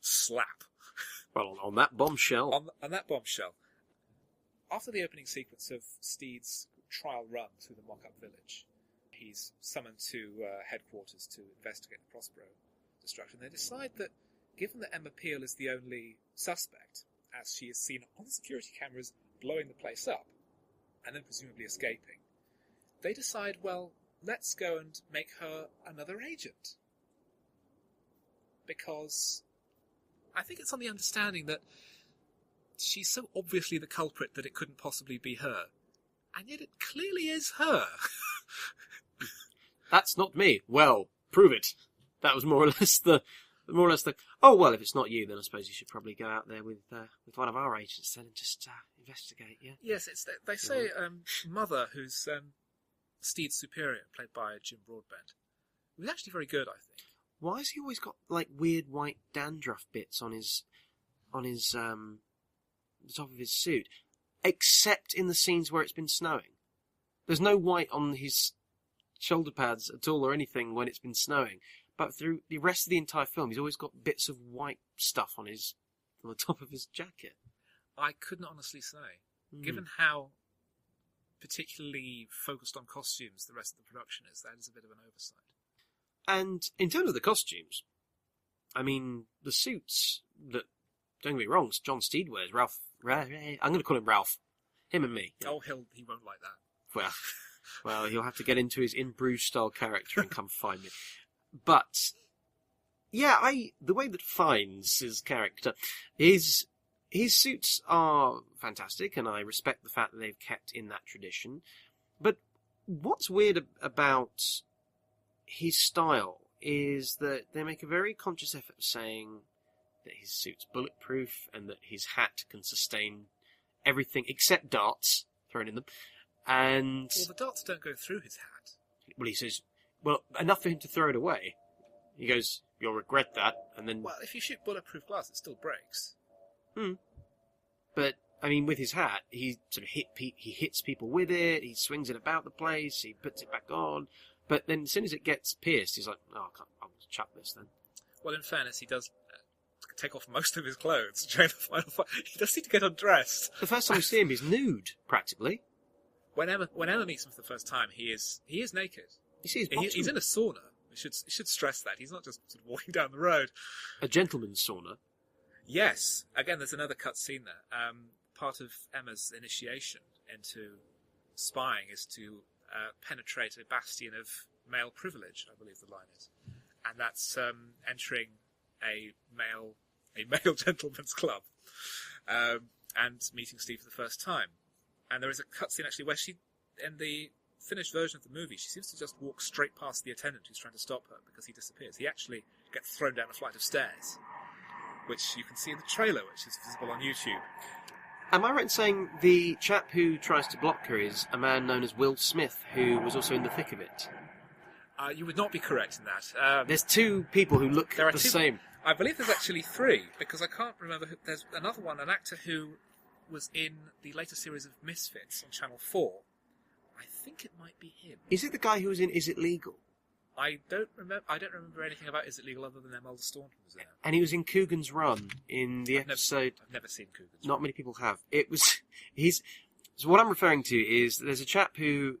[SPEAKER 3] slap.
[SPEAKER 2] Well, on that bombshell.
[SPEAKER 3] On that bombshell. After the opening sequence of Steed's trial run through the mock-up village, he's summoned to headquarters to investigate the Prospero destruction. They decide that, given that Emma Peel is the only suspect, as she is seen on the security cameras blowing the place up, and then presumably escaping, they decide, well, let's go and make her another agent. Because I think it's on the understanding that she's so obviously the culprit that it couldn't possibly be her. And yet it clearly is her.
[SPEAKER 2] That's not me. Well, prove it. That was more or less the. Oh well, if it's not you, then I suppose you should probably go out there with one of our agents then and just investigate. Yeah.
[SPEAKER 3] Yes, they say Mother, who's Steed's superior, played by Jim Broadbent, was actually very good, I think.
[SPEAKER 2] Why has he always got like weird white dandruff bits on his the top of his suit, except in the scenes where it's been snowing? There's no white on his shoulder pads at all or anything when it's been snowing. But through the rest of the entire film, he's always got bits of white stuff on the top of his jacket.
[SPEAKER 3] I couldn't honestly say. Given how particularly focused on costumes the rest of the production is, that is a bit of an oversight.
[SPEAKER 2] And in terms of the costumes, I mean, the suits that, don't get me wrong, John Steed wears, I'm going to call him Ralph. Him and me.
[SPEAKER 3] Oh, he won't like that.
[SPEAKER 2] Well, he'll have to get into his In Bruges style character and come find me. But, yeah, the way that Fiennes' his character, his suits are fantastic, and I respect the fact that they've kept in that tradition. But what's weird about his style is that they make a very conscious effort of saying that his suit's bulletproof and that his hat can sustain everything except darts thrown in them. And
[SPEAKER 3] well, the darts don't go through his hat.
[SPEAKER 2] Well, he says, well, enough for him to throw it away. He goes, you'll regret that, and then...
[SPEAKER 3] Well, if you shoot bulletproof glass, it still breaks.
[SPEAKER 2] But, I mean, with his hat, he sort of he hits people with it, he swings it about the place, he puts it back on, but then as soon as it gets pierced, he's like, oh, I'll chuck this then.
[SPEAKER 3] Well, in fairness, he does take off most of his clothes during the final fight. He does need to get undressed.
[SPEAKER 2] The first time we see him, he's nude, practically.
[SPEAKER 3] When Emma meets him for the first time, he is naked.
[SPEAKER 2] You see his bottom.
[SPEAKER 3] He's in a sauna. We should stress that. He's not just sort of walking down the road.
[SPEAKER 2] A gentleman's sauna.
[SPEAKER 3] Yes. Again, there's another cut scene there. Part of Emma's initiation into spying is to penetrate a bastion of male privilege, I believe the line is. And that's entering a male gentleman's club and meeting Steve for the first time. And there is a cutscene actually where she, in the finished version of the movie, she seems to just walk straight past the attendant who's trying to stop her because he disappears. He actually gets thrown down a flight of stairs, which you can see in the trailer, which is visible on YouTube.
[SPEAKER 2] Am I right in saying the chap who tries to block her is a man known as Will Smith, who was also in the thick of it?
[SPEAKER 3] You would not be correct in that.
[SPEAKER 2] There's two people who look the same.
[SPEAKER 3] I believe there's actually three, because I can't remember. There's another one, an actor who was in the later series of Misfits on Channel 4. I think it might be him.
[SPEAKER 2] Is it the guy who was in Is It Legal?
[SPEAKER 3] I don't remember anything about Is It Legal other than Imelda Staunton was there.
[SPEAKER 2] And he was in Coogan's Run in the episode.
[SPEAKER 3] I've never seen Coogan's
[SPEAKER 2] Run. Not many people have. So what I'm referring to is there's a chap who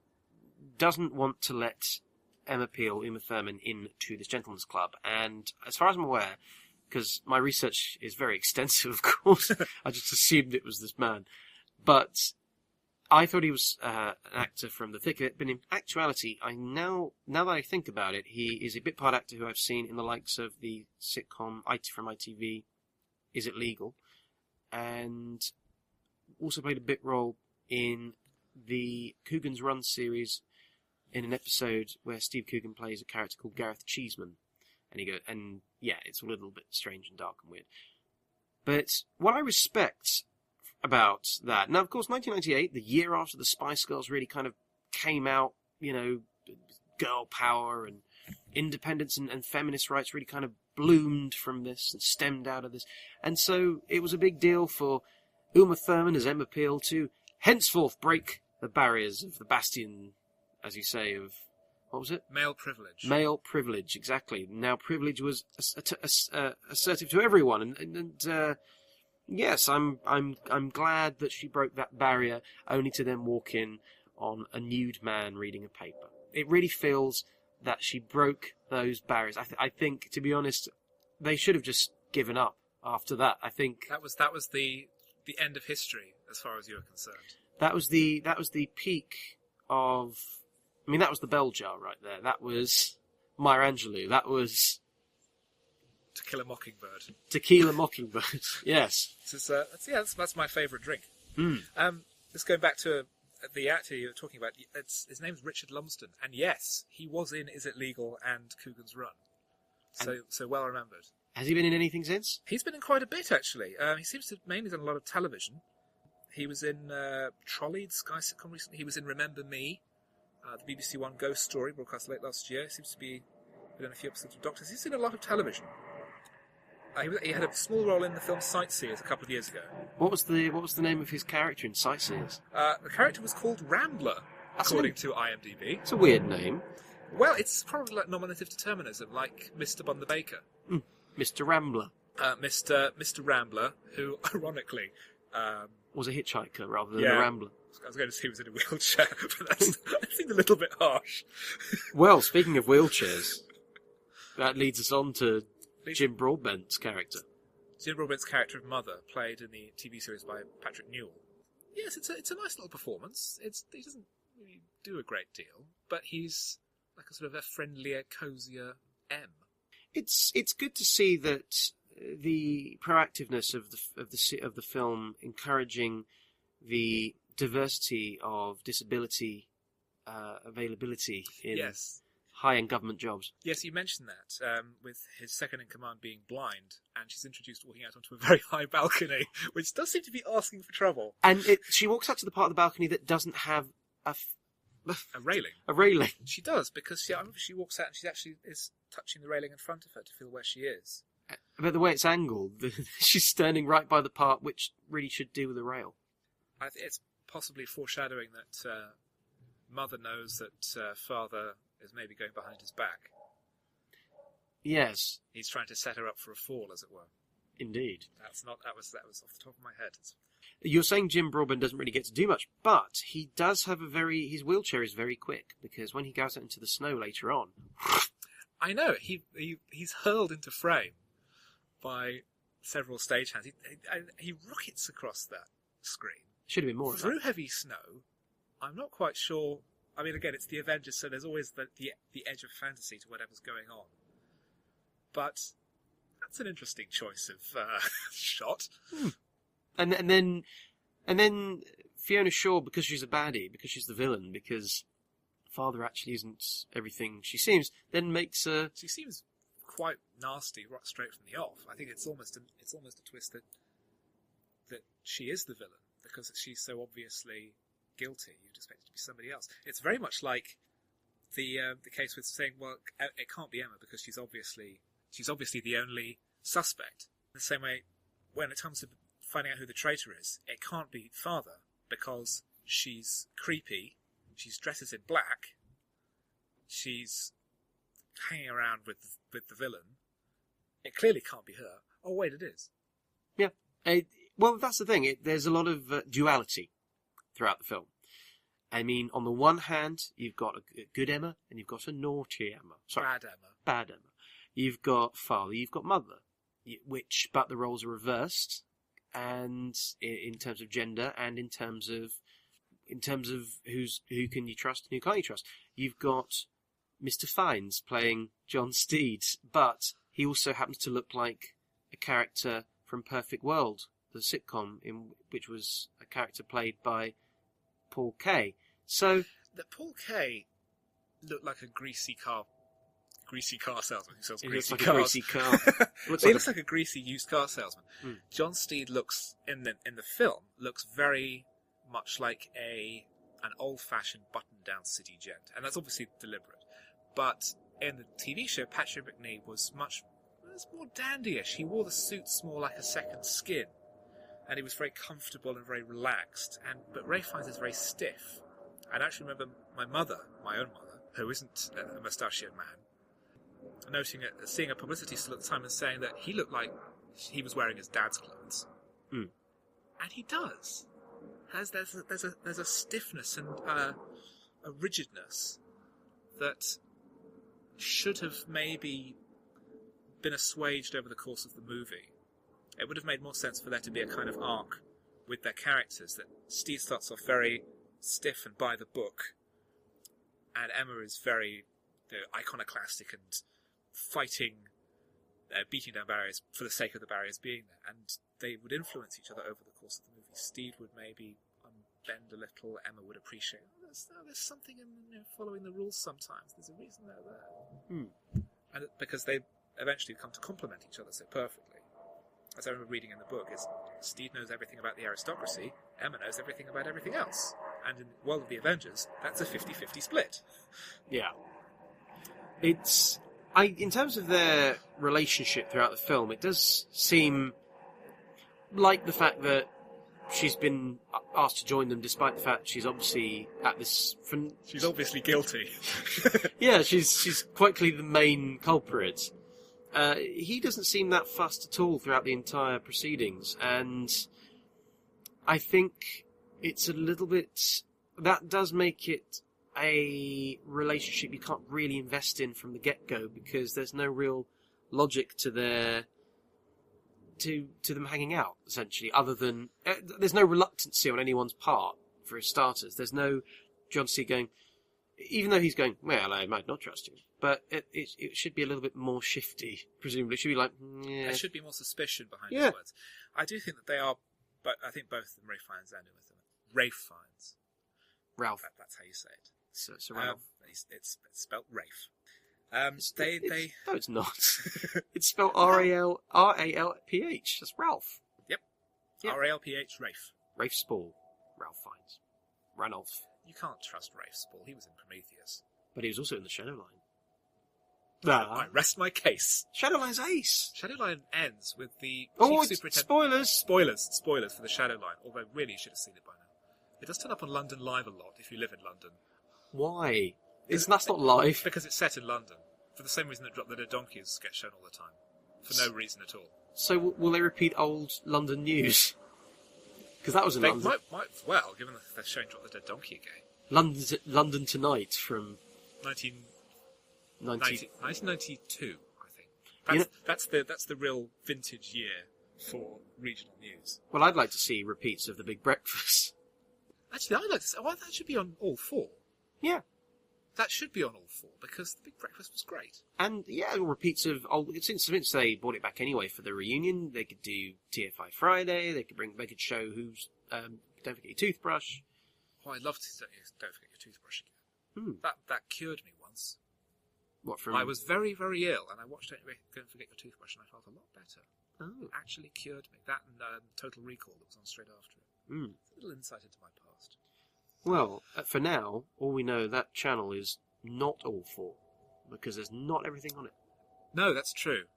[SPEAKER 2] doesn't want to let Uma Thurman into this gentleman's club, and as far as I'm aware, because my research is very extensive, of course, I just assumed it was this man. But I thought he was an actor from the thick of it, but in actuality, now that I think about it, he is a bit part actor who I've seen in the likes of the sitcom from ITV, Is It Legal? And also played a bit role in the Coogan's Run series in an episode where Steve Coogan plays a character called Gareth Cheeseman. And it's a little bit strange and dark and weird. But what I respect about that, now of course 1998, the year after the Spice Girls really kind of came out, girl power and independence and feminist rights really kind of bloomed from this and stemmed out of this. And so it was a big deal for Uma Thurman as Emma Peel to henceforth break the barriers of the bastion, as you say, of, what was it?
[SPEAKER 3] Male privilege.
[SPEAKER 2] Male privilege, exactly. Now privilege was assertive to everyone, and yes, I'm glad that she broke that barrier, only to then walk in on a nude man reading a paper. It really feels that she broke those barriers. I think, to be honest, they should have just given up after that. I think
[SPEAKER 3] that was the end of history, as far as you were concerned.
[SPEAKER 2] That was the peak of I mean, that was the bell jar right there. That was Maya Angelou. That was
[SPEAKER 3] To Kill a Mockingbird.
[SPEAKER 2] Tequila Mockingbird. Yes.
[SPEAKER 3] That's my favourite drink.
[SPEAKER 2] Mm.
[SPEAKER 3] Let's go back to the actor you were talking about. His name's Richard Lumsden, and yes, he was in Is It Legal and Coogan's Run. So well remembered.
[SPEAKER 2] Has he been in anything since?
[SPEAKER 3] He's been in quite a bit, actually. He seems to have mainly done a lot of television. He was in Trolley, the Sky sitcom recently. He was in Remember Me, the BBC One ghost story broadcast late last year. He seems to be in a few episodes of Doctors. He's seen a lot of television. He had a small role in the film Sightseers a couple of years ago.
[SPEAKER 2] What was the name of his character in Sightseers?
[SPEAKER 3] The character was called Rambler, according to IMDb.
[SPEAKER 2] It's a weird name.
[SPEAKER 3] Well, it's probably like nominative determinism, like Mr. Bun the Baker.
[SPEAKER 2] Mr. Rambler.
[SPEAKER 3] Mr. Rambler, who, ironically...
[SPEAKER 2] was a hitchhiker rather than a rambler.
[SPEAKER 3] I was going to say he was in a wheelchair, but that seemed a little bit harsh.
[SPEAKER 2] Well, speaking of wheelchairs, that leads us on to Jim Broadbent's character.
[SPEAKER 3] Jim Broadbent's character of Mother, played in the TV series by Patrick Newell. Yes, it's a nice little performance. He doesn't really do a great deal, but he's like a sort of a friendlier, cosier M.
[SPEAKER 2] It's good to see that the proactiveness of the film encouraging the diversity of disability availability in high-end government jobs.
[SPEAKER 3] Yes, you mentioned that, with his second-in-command being blind, and she's introduced walking out onto a very high balcony, which does seem to be asking for trouble.
[SPEAKER 2] And she walks out to the part of the balcony that doesn't have a
[SPEAKER 3] railing.
[SPEAKER 2] A railing.
[SPEAKER 3] She does, because she walks out and she actually is touching the railing in front of her to feel where she is.
[SPEAKER 2] But the way it's angled, she's standing right by the part which really should do with the rail.
[SPEAKER 3] I think it's possibly foreshadowing that Mother knows that Father is maybe going behind his back.
[SPEAKER 2] Yes.
[SPEAKER 3] He's trying to set her up for a fall, as it were.
[SPEAKER 2] Indeed.
[SPEAKER 3] That was off the top of my head.
[SPEAKER 2] You're saying Jim Broadbent doesn't really get to do much, but he does have his wheelchair is very quick, because when he goes out into the snow later on...
[SPEAKER 3] I know, he's hurled into frame by several stagehands. He rockets across that screen.
[SPEAKER 2] Should have been more
[SPEAKER 3] through heavy snow. I'm not quite sure. I mean, again, it's the Avengers, so there's always the edge of fantasy to whatever's going on. But that's an interesting choice of shot.
[SPEAKER 2] And then Fiona Shaw, because she's a baddie, because she's the villain, because Father actually isn't everything she seems, then makes her...
[SPEAKER 3] She seems quite nasty right straight from the off. I think it's almost a twist that she is the villain, because she's so obviously guilty. You'd expect it to be somebody else. It's very much like the case with saying, well, it can't be Emma because she's obviously the only suspect. In the same way, when it comes to finding out who the traitor is, it can't be Father because she's creepy, she dresses in black, she's hanging around with the villain. It clearly can't be her. Oh wait, it is.
[SPEAKER 2] Yeah. Well, that's the thing. There's a lot of duality throughout the film. I mean, on the one hand, you've got a good Emma and you've got a naughty Emma. Sorry, bad Emma. You've got Father, you've got Mother, but the roles are reversed, and in terms of gender and in terms of who can you trust and who can't you trust. You've got Mr. Fiennes playing John Steed, but he also happens to look like a character from Perfect World, the sitcom, in which was a character played by Paul Kay. So
[SPEAKER 3] Paul Kay looked like a greasy car salesman who sells greasy
[SPEAKER 2] looks like
[SPEAKER 3] cars.
[SPEAKER 2] A greasy car.
[SPEAKER 3] He looks like a greasy used car salesman. John Steed looks in the film very much like an old-fashioned button-down city gent, and that's obviously deliberate. But in the TV show, Patrick McNee was more dandyish. He wore the suits more like a second skin, and he was very comfortable and very relaxed. But Ray Fiennes is very stiff. I actually remember my own mother, who isn't a mustachioed man, seeing a publicity still at the time and saying that he looked like he was wearing his dad's clothes, and he does. There's a stiffness and a rigidness that should have maybe been assuaged over the course of the movie. It would have made more sense for there to be a kind of arc with their characters, that Steve starts off very stiff and by the book, and Emma is very iconoclastic and fighting, beating down barriers for the sake of the barriers being there, and they would influence each other over the course of the movie. Steed would maybe bend a little, Emma would appreciate, there's something in following the rules sometimes. There's a reason they're there. And because they eventually come to complement each other so perfectly. As I remember reading in the book, is Steed knows everything about the aristocracy, Emma knows everything about everything else. And in the world of the Avengers, that's a 50-50 split.
[SPEAKER 2] Yeah. In terms of their relationship throughout the film, it does seem like the fact that she's been asked to join them, despite the fact she's obviously at this.
[SPEAKER 3] She's obviously guilty.
[SPEAKER 2] Yeah, she's quite clearly the main culprit. He doesn't seem that fussed at all throughout the entire proceedings, and I think it's a little bit. That does make it a relationship you can't really invest in from the get-go, because there's no real logic to their. To them hanging out, essentially, other than there's no reluctancy on anyone's part, for starters. There's no John C. going, even though he's going, well, I might not trust you, but it should be a little bit more shifty, presumably. It should be like, yeah.
[SPEAKER 3] There should be more suspicion behind his words. I do think that they are, but I think both of them, Ralph Fiennes and Uma Thurman. Ralph Fiennes.
[SPEAKER 2] Ralph.
[SPEAKER 3] That's how you say it.
[SPEAKER 2] So Ralph.
[SPEAKER 3] It's spelt Rafe.
[SPEAKER 2] No, it's not. It's spelled R-A-L-P-H. That's Ralph.
[SPEAKER 3] Yep. R-A-L-P-H, Rafe.
[SPEAKER 2] Rafe Spall. Ralph Fiennes. Ranulph.
[SPEAKER 3] You can't trust Rafe Spall. He was in Prometheus.
[SPEAKER 2] But he was also in the Shadowline.
[SPEAKER 3] I rest my case.
[SPEAKER 2] Shadowline's ace.
[SPEAKER 3] Shadowline ends with the
[SPEAKER 2] chief
[SPEAKER 3] superintendent. Spoilers for the Shadowline. Although really you should have seen it by now. It does turn up on London Live a lot if you live in London.
[SPEAKER 2] Why? That's not live.
[SPEAKER 3] Because it's set in London. For the same reason that Drop the Dead Donkeys gets shown all the time. For no reason at all.
[SPEAKER 2] So will they repeat old London news? Because that was in London.
[SPEAKER 3] Might well, given that they're showing Drop the Dead Donkey again.
[SPEAKER 2] London Tonight from
[SPEAKER 3] 1992, I think. That's the real vintage year for regional news.
[SPEAKER 2] Well, I'd like to see repeats of The Big Breakfast.
[SPEAKER 3] Actually, I'd like to say, that should be on all four.
[SPEAKER 2] Yeah.
[SPEAKER 3] That should be on all four, because The Big Breakfast was great.
[SPEAKER 2] And, repeats of old... Since they brought it back anyway for the reunion, they could do TFI Friday, they could show who's... Don't Forget Your Toothbrush.
[SPEAKER 3] Oh, I'd love to Don't Forget Your Toothbrush again.
[SPEAKER 2] Hmm.
[SPEAKER 3] That cured me once.
[SPEAKER 2] What, from...
[SPEAKER 3] I was very, very ill, and I watched Don't Forget Your Toothbrush, and I felt a lot better.
[SPEAKER 2] Oh.
[SPEAKER 3] It actually cured me. That and Total Recall that was on straight after it.
[SPEAKER 2] Mm.
[SPEAKER 3] It's a little insight into my past.
[SPEAKER 2] Well, for now, all we know, that channel is not all four, because there's not everything on it.
[SPEAKER 3] No, that's true.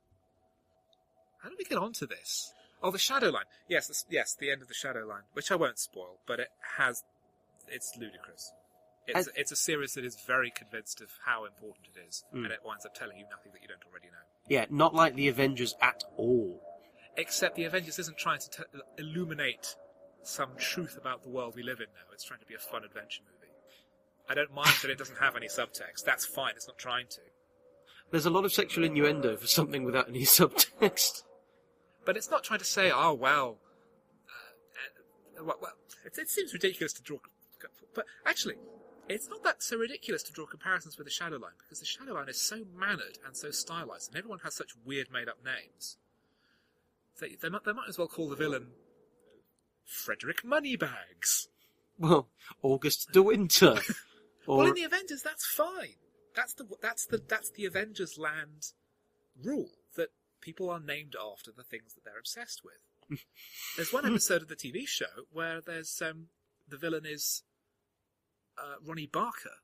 [SPEAKER 3] How did we get onto this? Oh, the Shadowline. Yes, the end of the Shadowline, which I won't spoil, but it's ludicrous. It's a series that is very convinced of how important it is, and it winds up telling you nothing that you don't already know.
[SPEAKER 2] Yeah, not like the Avengers at all.
[SPEAKER 3] Except the Avengers isn't trying to illuminate some truth about the world we live in now. It's trying to be a fun adventure movie. I don't mind that it doesn't have any subtext. That's fine. It's not trying to.
[SPEAKER 2] There's a lot of sexual innuendo for something without any subtext.
[SPEAKER 3] But it's not trying to say, oh, well, it seems ridiculous to draw... But actually, it's not that so ridiculous to draw comparisons with the Shadowline, because the Shadowline is so mannered and so stylized, and everyone has such weird made-up names. They might as well call the villain Frederick Moneybags.
[SPEAKER 2] Well, August de Winter.
[SPEAKER 3] Well, in the Avengers, that's fine. That's the Avengers land rule, that people are named after the things that they're obsessed with. There's one episode of the TV show where there's the villain is Ronnie Barker,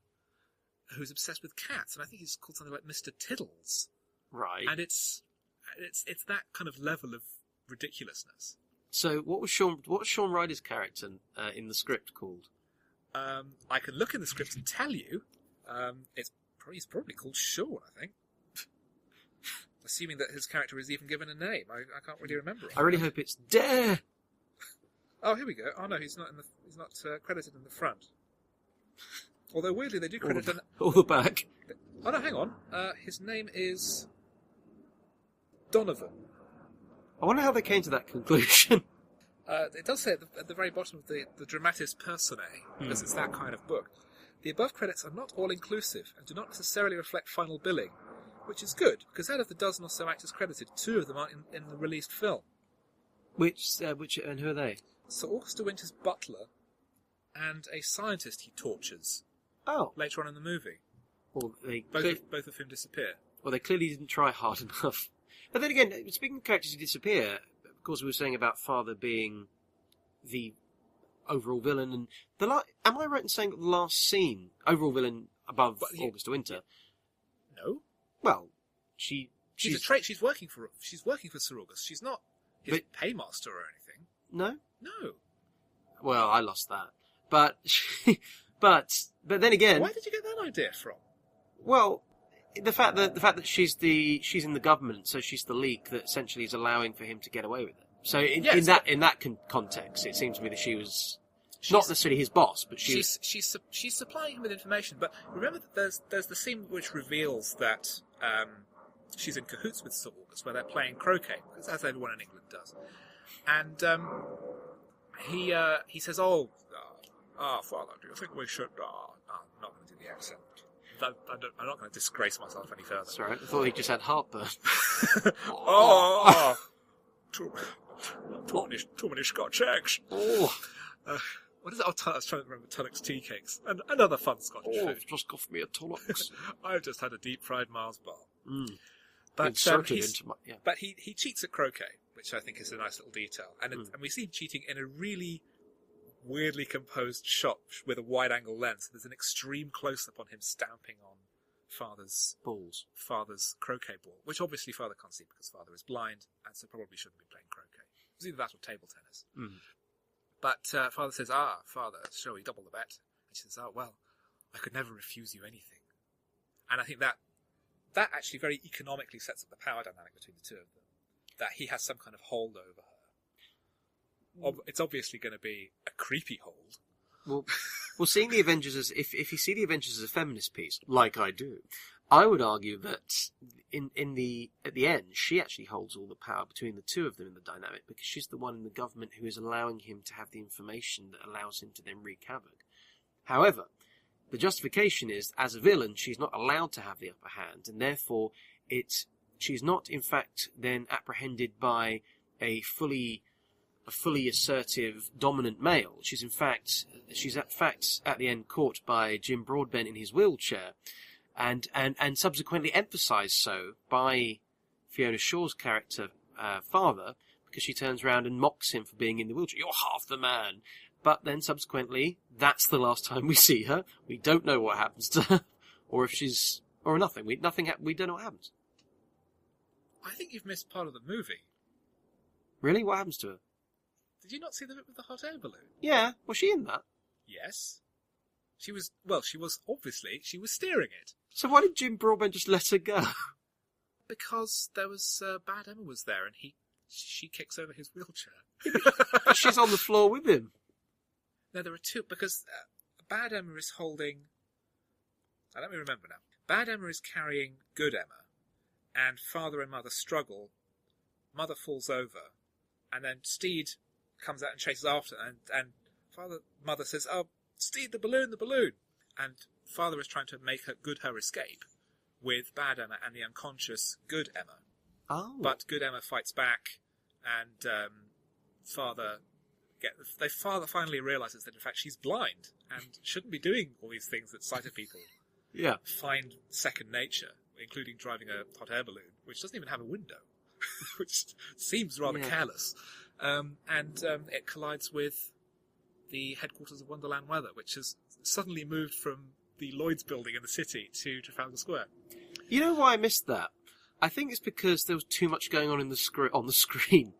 [SPEAKER 3] who's obsessed with cats, and I think he's called something like Mr. Tiddles.
[SPEAKER 2] Right.
[SPEAKER 3] And it's that kind of level of ridiculousness.
[SPEAKER 2] So, what was Sean Ryder's character in the script called?
[SPEAKER 3] I can look in the script and tell you. He's probably called Sean, I think. Assuming that his character is even given a name. I can't really remember.
[SPEAKER 2] I really hope it's Dare.
[SPEAKER 3] Oh, here we go. Oh no, he's not credited in the front. Although weirdly they do credit
[SPEAKER 2] or the back.
[SPEAKER 3] Oh no, hang on. His name is Donovan.
[SPEAKER 2] I wonder how they came to that conclusion.
[SPEAKER 3] It does say at the very bottom of the Dramatis Personae, because it's that kind of book, The above credits are not all-inclusive and do not necessarily reflect final billing, which is good, because out of the dozen or so actors credited, 2 of them are in the released film.
[SPEAKER 2] Which and who are they?
[SPEAKER 3] Sir August de Winter's butler and a scientist he tortures
[SPEAKER 2] Oh.
[SPEAKER 3] later on in the movie.
[SPEAKER 2] Well,
[SPEAKER 3] Both of whom disappear.
[SPEAKER 2] Well, they clearly didn't try hard enough. But then again, speaking of characters who disappear, of course we were saying about Father being the overall villain, and am I right in saying that the last scene, overall villain above August de Winter?
[SPEAKER 3] No.
[SPEAKER 2] Well,
[SPEAKER 3] she's a trait. She's working for Sir August. She's not his paymaster or anything.
[SPEAKER 2] No.
[SPEAKER 3] No.
[SPEAKER 2] Well, I lost that. But then again,
[SPEAKER 3] why did you get that idea from?
[SPEAKER 2] Well, the fact that she's in the government, so she's the leak that essentially is allowing for him to get away with it. So in that context, it seems to me that she's not necessarily his boss, but she's
[SPEAKER 3] supplying him with information. But remember that there's the scene which reveals that she's in cahoots with Sir August, where they're playing croquet, because as everyone in England does. And he says, "Oh, Father, do you think we should?" I'm not going to do the accent. I'm not going to disgrace myself any further.
[SPEAKER 2] Sorry, I thought he just had heartburn.
[SPEAKER 3] Too many Scotch eggs.
[SPEAKER 2] Oh.
[SPEAKER 3] What is it? I was trying to remember Tunnocks tea cakes. And another fun Scottish food.
[SPEAKER 2] Just got me a Tunnocks.
[SPEAKER 3] I've just had a deep fried Mars bar.
[SPEAKER 2] Mm.
[SPEAKER 3] But but he cheats at croquet, which I think is a nice little detail. And we see him cheating in a really weirdly composed shot with a wide-angle lens. There's an extreme close-up on him stamping on Father's croquet ball, which obviously Father can't see because Father is blind and so probably shouldn't be playing croquet. It was either that or table tennis.
[SPEAKER 2] Mm.
[SPEAKER 3] But Father says, Father, shall we double the bet? And she says, well, I could never refuse you anything. And I think that actually very economically sets up the power dynamic between the two of them. That he has some kind of hold over her. It's obviously going to be a creepy hold.
[SPEAKER 2] Well, seeing the Avengers as if you see the Avengers as a feminist piece, like I do, I would argue that at the end she actually holds all the power between the two of them in the dynamic, because she's the one in the government who is allowing him to have the information that allows him to then wreak havoc. However, the justification is, as a villain, she's not allowed to have the upper hand, and therefore she's not in fact then apprehended by a fully assertive, dominant male. She's at fact at the end caught by Jim Broadbent in his wheelchair, and subsequently emphasised so by Fiona Shaw's character, Father, because she turns around and mocks him for being in the wheelchair. You're half the man. But then subsequently, that's the last time we see her. We don't know what happens to her, or if she's, or nothing. We don't know what happens.
[SPEAKER 3] I think you've missed part of the movie.
[SPEAKER 2] Really? What happens to her?
[SPEAKER 3] Did you not see the bit with the hot air balloon?
[SPEAKER 2] Yeah. Was she in that?
[SPEAKER 3] Yes. She was steering it.
[SPEAKER 2] So why did Jim Broadbent just let her go?
[SPEAKER 3] Because there was, Bad Emma was there and she kicks over his wheelchair.
[SPEAKER 2] She's on the floor with him.
[SPEAKER 3] No, there are two, because Bad Emma is holding... let me remember now. Bad Emma is carrying Good Emma, and Father and Mother struggle. Mother falls over, and then Steed comes out and chases after, and Mother says, Steed, the balloon! And Father is trying to make her escape with Bad Emma and the unconscious Good Emma.
[SPEAKER 2] Oh.
[SPEAKER 3] But Good Emma fights back, and Father finally realises that in fact she's blind and shouldn't be doing all these things that sighted people find second nature, including driving a hot air balloon, which doesn't even have a window, which seems rather careless. And it collides with the headquarters of Wonderland Weather, which has suddenly moved from the Lloyd's building in the city to Trafalgar Square.
[SPEAKER 2] You know why I missed that? I think it's because there was too much going on on the screen.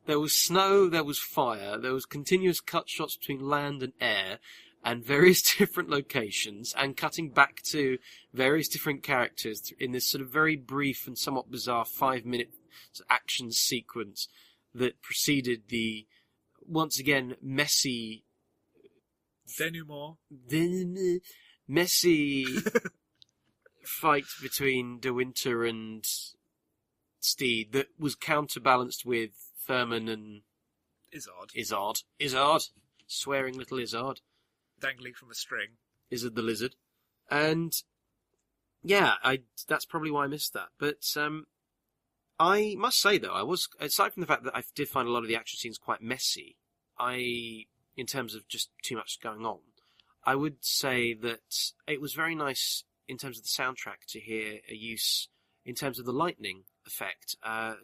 [SPEAKER 2] There was snow, there was fire, there was continuous cut shots between land and air, and various different locations, and cutting back to various different characters in this sort of very brief and somewhat bizarre 5-minute action sequence that preceded the, once again, messy...
[SPEAKER 3] denouement.
[SPEAKER 2] Messy fight between De Winter and Steed that was counterbalanced with Thurman and...
[SPEAKER 3] Izzard.
[SPEAKER 2] Swearing little Izzard.
[SPEAKER 3] Dangling from a string.
[SPEAKER 2] Izzard the lizard. And yeah, that's probably why I missed that. But I must say, though, aside from the fact that I did find a lot of the action scenes quite messy, in terms of just too much going on, I would say that it was very nice in terms of the soundtrack to hear a use in terms of the lightning effect.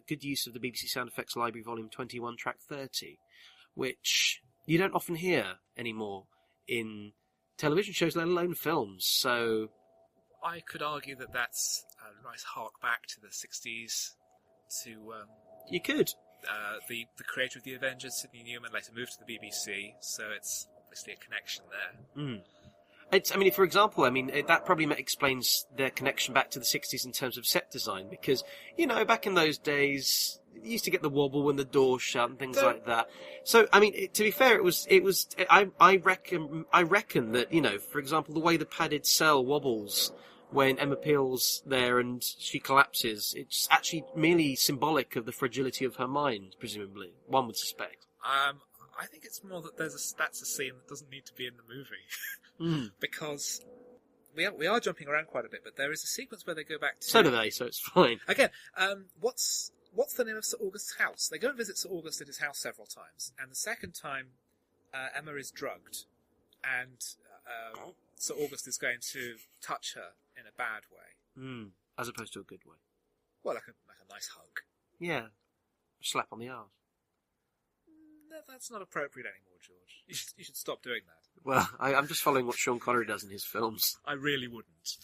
[SPEAKER 2] Good use of the BBC Sound Effects Library Volume 21, Track 30, which you don't often hear anymore in television shows, let alone films. So
[SPEAKER 3] I could argue that that's a nice hark back to the 60s, to
[SPEAKER 2] you could.
[SPEAKER 3] The creator of the Avengers, Sidney Newman, later moved to the BBC, so it's obviously a connection there.
[SPEAKER 2] Mm. For example, that probably explains their connection back to the 60s in terms of set design, because, back in those days, you used to get the wobble when the door shut and things like that. So, to be fair, I reckon that, for example, the way the padded cell wobbles when Emma Peel's there and she collapses, it's actually merely symbolic of the fragility of her mind, presumably, one would suspect.
[SPEAKER 3] I think it's more that that's a scene that doesn't need to be in the movie. Because we are jumping around quite a bit, but there is a sequence where they go back to...
[SPEAKER 2] So do they, so it's fine.
[SPEAKER 3] Again, what's the name of Sir August's house? They go and visit Sir August at his house several times, and the second time, Emma is drugged, and Sir August is going to touch her in a bad way.
[SPEAKER 2] As opposed to a good way.
[SPEAKER 3] Well, like a nice hug.
[SPEAKER 2] Yeah. A slap on the arse.
[SPEAKER 3] No, that's not appropriate anymore, George. You should stop doing that.
[SPEAKER 2] Well, I'm just following what Sean Connery does in his films.
[SPEAKER 3] I really wouldn't.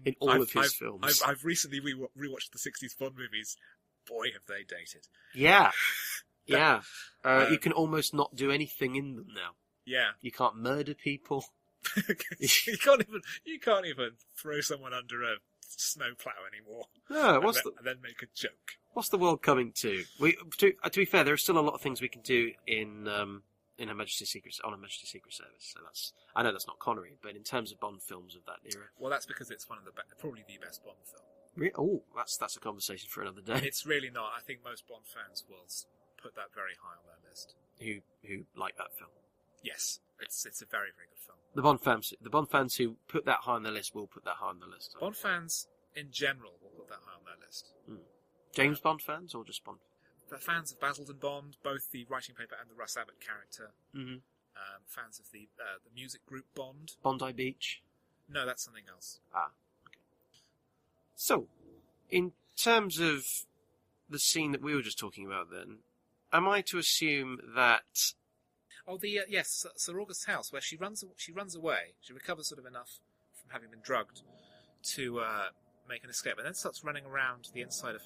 [SPEAKER 2] In all of his films.
[SPEAKER 3] I've recently rewatched the 60s Bond movies. Boy, have they dated.
[SPEAKER 2] Yeah. Yeah. You can almost not do anything in them now.
[SPEAKER 3] Yeah.
[SPEAKER 2] You can't murder people.
[SPEAKER 3] you can't even throw someone under a snowplow anymore.
[SPEAKER 2] No,
[SPEAKER 3] and then make a joke.
[SPEAKER 2] What's the world coming to? To be fair, there are still a lot of things we can do in Her Majesty's Secret Service. So I know that's not Connery, but in terms of Bond films of that era,
[SPEAKER 3] well, that's because it's one of probably the best Bond film.
[SPEAKER 2] Oh, that's a conversation for another day.
[SPEAKER 3] It's really not. I think most Bond fans will put that very high on their list.
[SPEAKER 2] Who like that film?
[SPEAKER 3] Yes, it's a very, very good film.
[SPEAKER 2] The Bond fans who put that high on their list will put that high on the list.
[SPEAKER 3] Bond fans in general will put that high on their list.
[SPEAKER 2] James Bond fans or just Bond?
[SPEAKER 3] The fans of Basildon Bond, both the writing paper and the Russ Abbott character.
[SPEAKER 2] Mm-hmm.
[SPEAKER 3] Fans of the music group Bond.
[SPEAKER 2] Bondi Beach?
[SPEAKER 3] No, that's something else.
[SPEAKER 2] Okay. So, in terms of the scene that we were just talking about then, am I to assume that...
[SPEAKER 3] Oh, yes, Sir August's house, where she runs away. She recovers sort of enough from having been drugged to make an escape, and then starts running around the inside of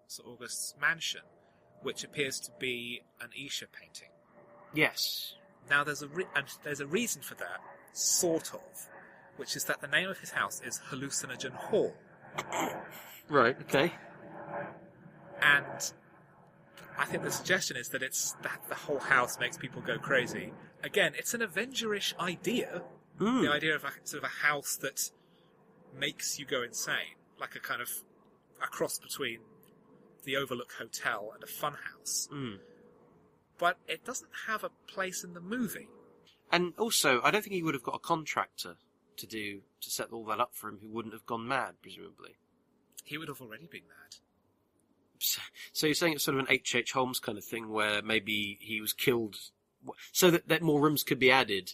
[SPEAKER 3] Sir August's mansion, which appears to be an Escher painting.
[SPEAKER 2] Yes.
[SPEAKER 3] Now, there's a reason for that, sort of, which is that the name of his house is Hallucinogen Hall.
[SPEAKER 2] Right, okay.
[SPEAKER 3] And I think the suggestion is that it's that the whole house makes people go crazy. Again, it's an Avenger-ish idea. The idea of sort of a house that makes you go insane, like a kind of a cross between the Overlook Hotel and a funhouse. But it doesn't have a place in the movie.
[SPEAKER 2] And also, I don't think he would have got a contractor to set all that up for him who wouldn't have gone mad, presumably.
[SPEAKER 3] He would have already been mad.
[SPEAKER 2] So you're saying it's sort of an H.H. Holmes kind of thing where maybe he was killed so that more rooms could be added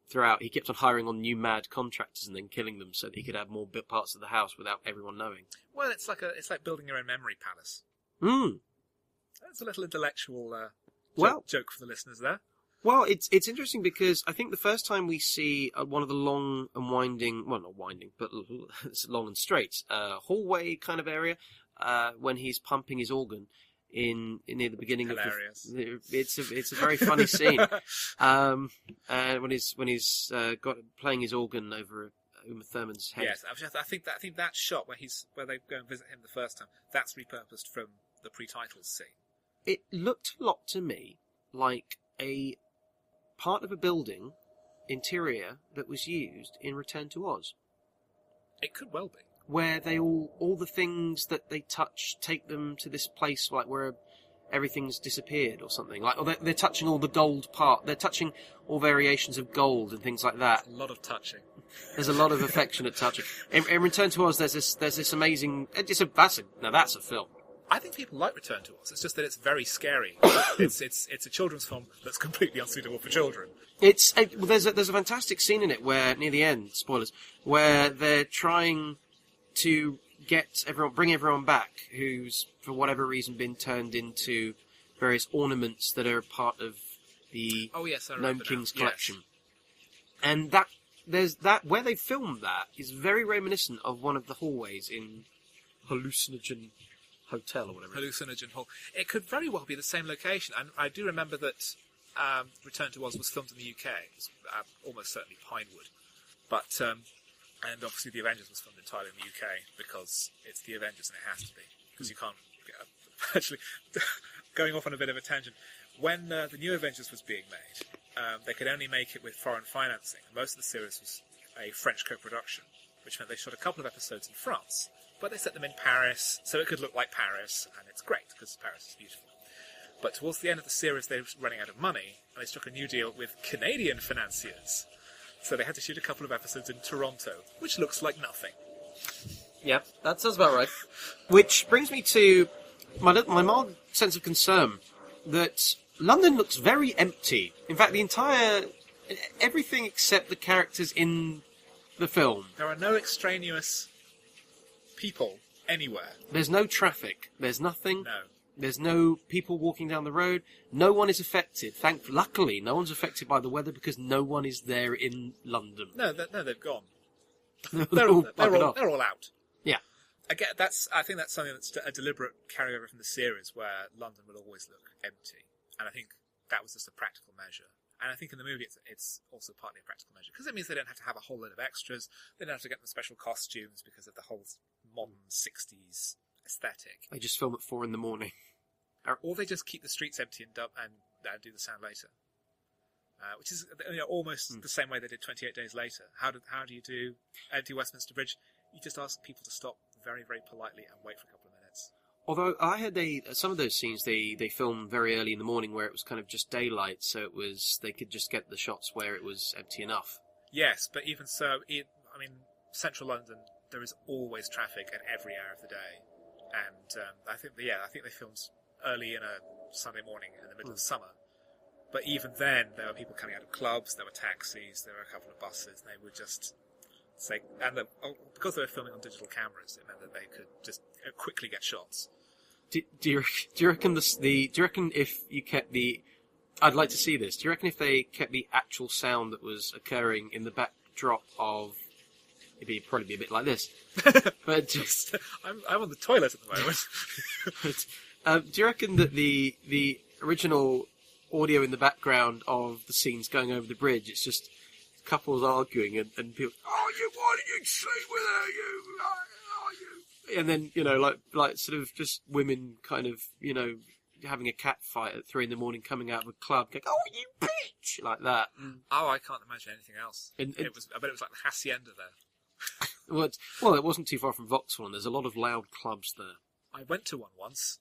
[SPEAKER 2] throughout. He kept on hiring on new mad contractors and then killing them so that he could have more parts of the house without everyone knowing.
[SPEAKER 3] Well, it's like building your own memory palace. That's a little intellectual joke for the listeners there.
[SPEAKER 2] Well, it's interesting because I think the first time we see one of the long and winding, well, not winding, but it's long and straight, hallway kind of area, when he's pumping his organ in near the beginning
[SPEAKER 3] Hilarious.
[SPEAKER 2] of it's a very funny scene. And when he's playing his organ over Uma Thurman's head.
[SPEAKER 3] Yes, I think that shot where they go and visit him the first time, that's repurposed from the pre-titles scene.
[SPEAKER 2] It looked a lot to me like a part of a building interior that was used in Return to Oz.
[SPEAKER 3] It could well be.
[SPEAKER 2] Where they all the things that they touch take them to this place, like where everything's disappeared or something. Like, or they're touching all the gold part. They're touching all variations of gold and things like that.
[SPEAKER 3] A lot of touching.
[SPEAKER 2] There's a lot of affectionate touching. In Return to Oz, there's this amazing. That's a film.
[SPEAKER 3] I think people like Return to Oz. It's just that it's very scary. it's a children's film that's completely unsuitable for children.
[SPEAKER 2] There's a fantastic scene in it where, near the end, spoilers, where they're trying to bring everyone back who's, for whatever reason, been turned into various ornaments that are part of the Gnome King's collection. Yes. And where they filmed that is very reminiscent of one of the hallways in Hallucinogen Hotel or whatever.
[SPEAKER 3] Hallucinogen Hall. It could very well be the same location. And I do remember that Return to Oz was filmed in the UK. It's almost certainly Pinewood. But and obviously the Avengers was filmed entirely in the UK because it's the Avengers and it has to be. Because you can't... Actually, going off on a bit of a tangent, when the new Avengers was being made, they could only make it with foreign financing. Most of the series was a French co-production, which meant they shot a couple of episodes in France. But they set them in Paris, so it could look like Paris, and it's great, because Paris is beautiful. But towards the end of the series, they were running out of money, and they struck a new deal with Canadian financiers. So they had to shoot a couple of episodes in Toronto, which looks like nothing.
[SPEAKER 2] Yeah, that sounds about right. Which brings me to my mild sense of concern that London looks very empty. In fact, everything except the characters in the film.
[SPEAKER 3] There are no extraneous people anywhere.
[SPEAKER 2] There's no traffic. There's nothing.
[SPEAKER 3] No.
[SPEAKER 2] There's no people walking down the road. No one is affected. Luckily, no one's affected by the weather because no one is there in London.
[SPEAKER 3] No, they've gone.
[SPEAKER 2] they're all
[SPEAKER 3] out.
[SPEAKER 2] Yeah.
[SPEAKER 3] Again, I think that's something that's a deliberate carryover from the series, where London will always look empty, and I think that was just a practical measure. And I think in the movie it's also partly a practical measure, because it means they don't have to have a whole load of extras. They don't have to get them special costumes because of the whole modern 60s aesthetic.
[SPEAKER 2] They just film at 4 a.m.
[SPEAKER 3] Or they just keep the streets empty and do the sound later. Which is almost the same way they did 28 Days Later. How do you do Empty Westminster Bridge? You just ask people to stop very, very politely and wait for a couple of minutes.
[SPEAKER 2] Although I heard some of those scenes they filmed very early in the morning where it was kind of just daylight, so they could just get the shots where it was empty enough.
[SPEAKER 3] Yes, but even so, central London, there is always traffic at every hour of the day, and I think they filmed early in a Sunday morning in the middle of summer. But even then, there were people coming out of clubs, there were taxis, there were a couple of buses, and they would just say, because they were filming on digital cameras, it meant that they could just quickly get shots.
[SPEAKER 2] Do you reckon if you kept the... I'd like to see this. Do you reckon if they kept the actual sound that was occurring in the backdrop of... It'd probably be a bit like this. But just...
[SPEAKER 3] I'm on the toilet at the moment.
[SPEAKER 2] Do you reckon that the original audio in the background of the scenes going over the bridge, it's just couples arguing and people... Oh, why did you sleep with her? And then, like sort of just women kind of, having a cat fight at 3 a.m, coming out of a club, going, "Oh, you bitch!" like that.
[SPEAKER 3] Oh, I can't imagine anything else. I bet it was like the Hacienda there.
[SPEAKER 2] Well, it wasn't too far from Vauxhall, and there's a lot of loud clubs there.
[SPEAKER 3] I went to one once.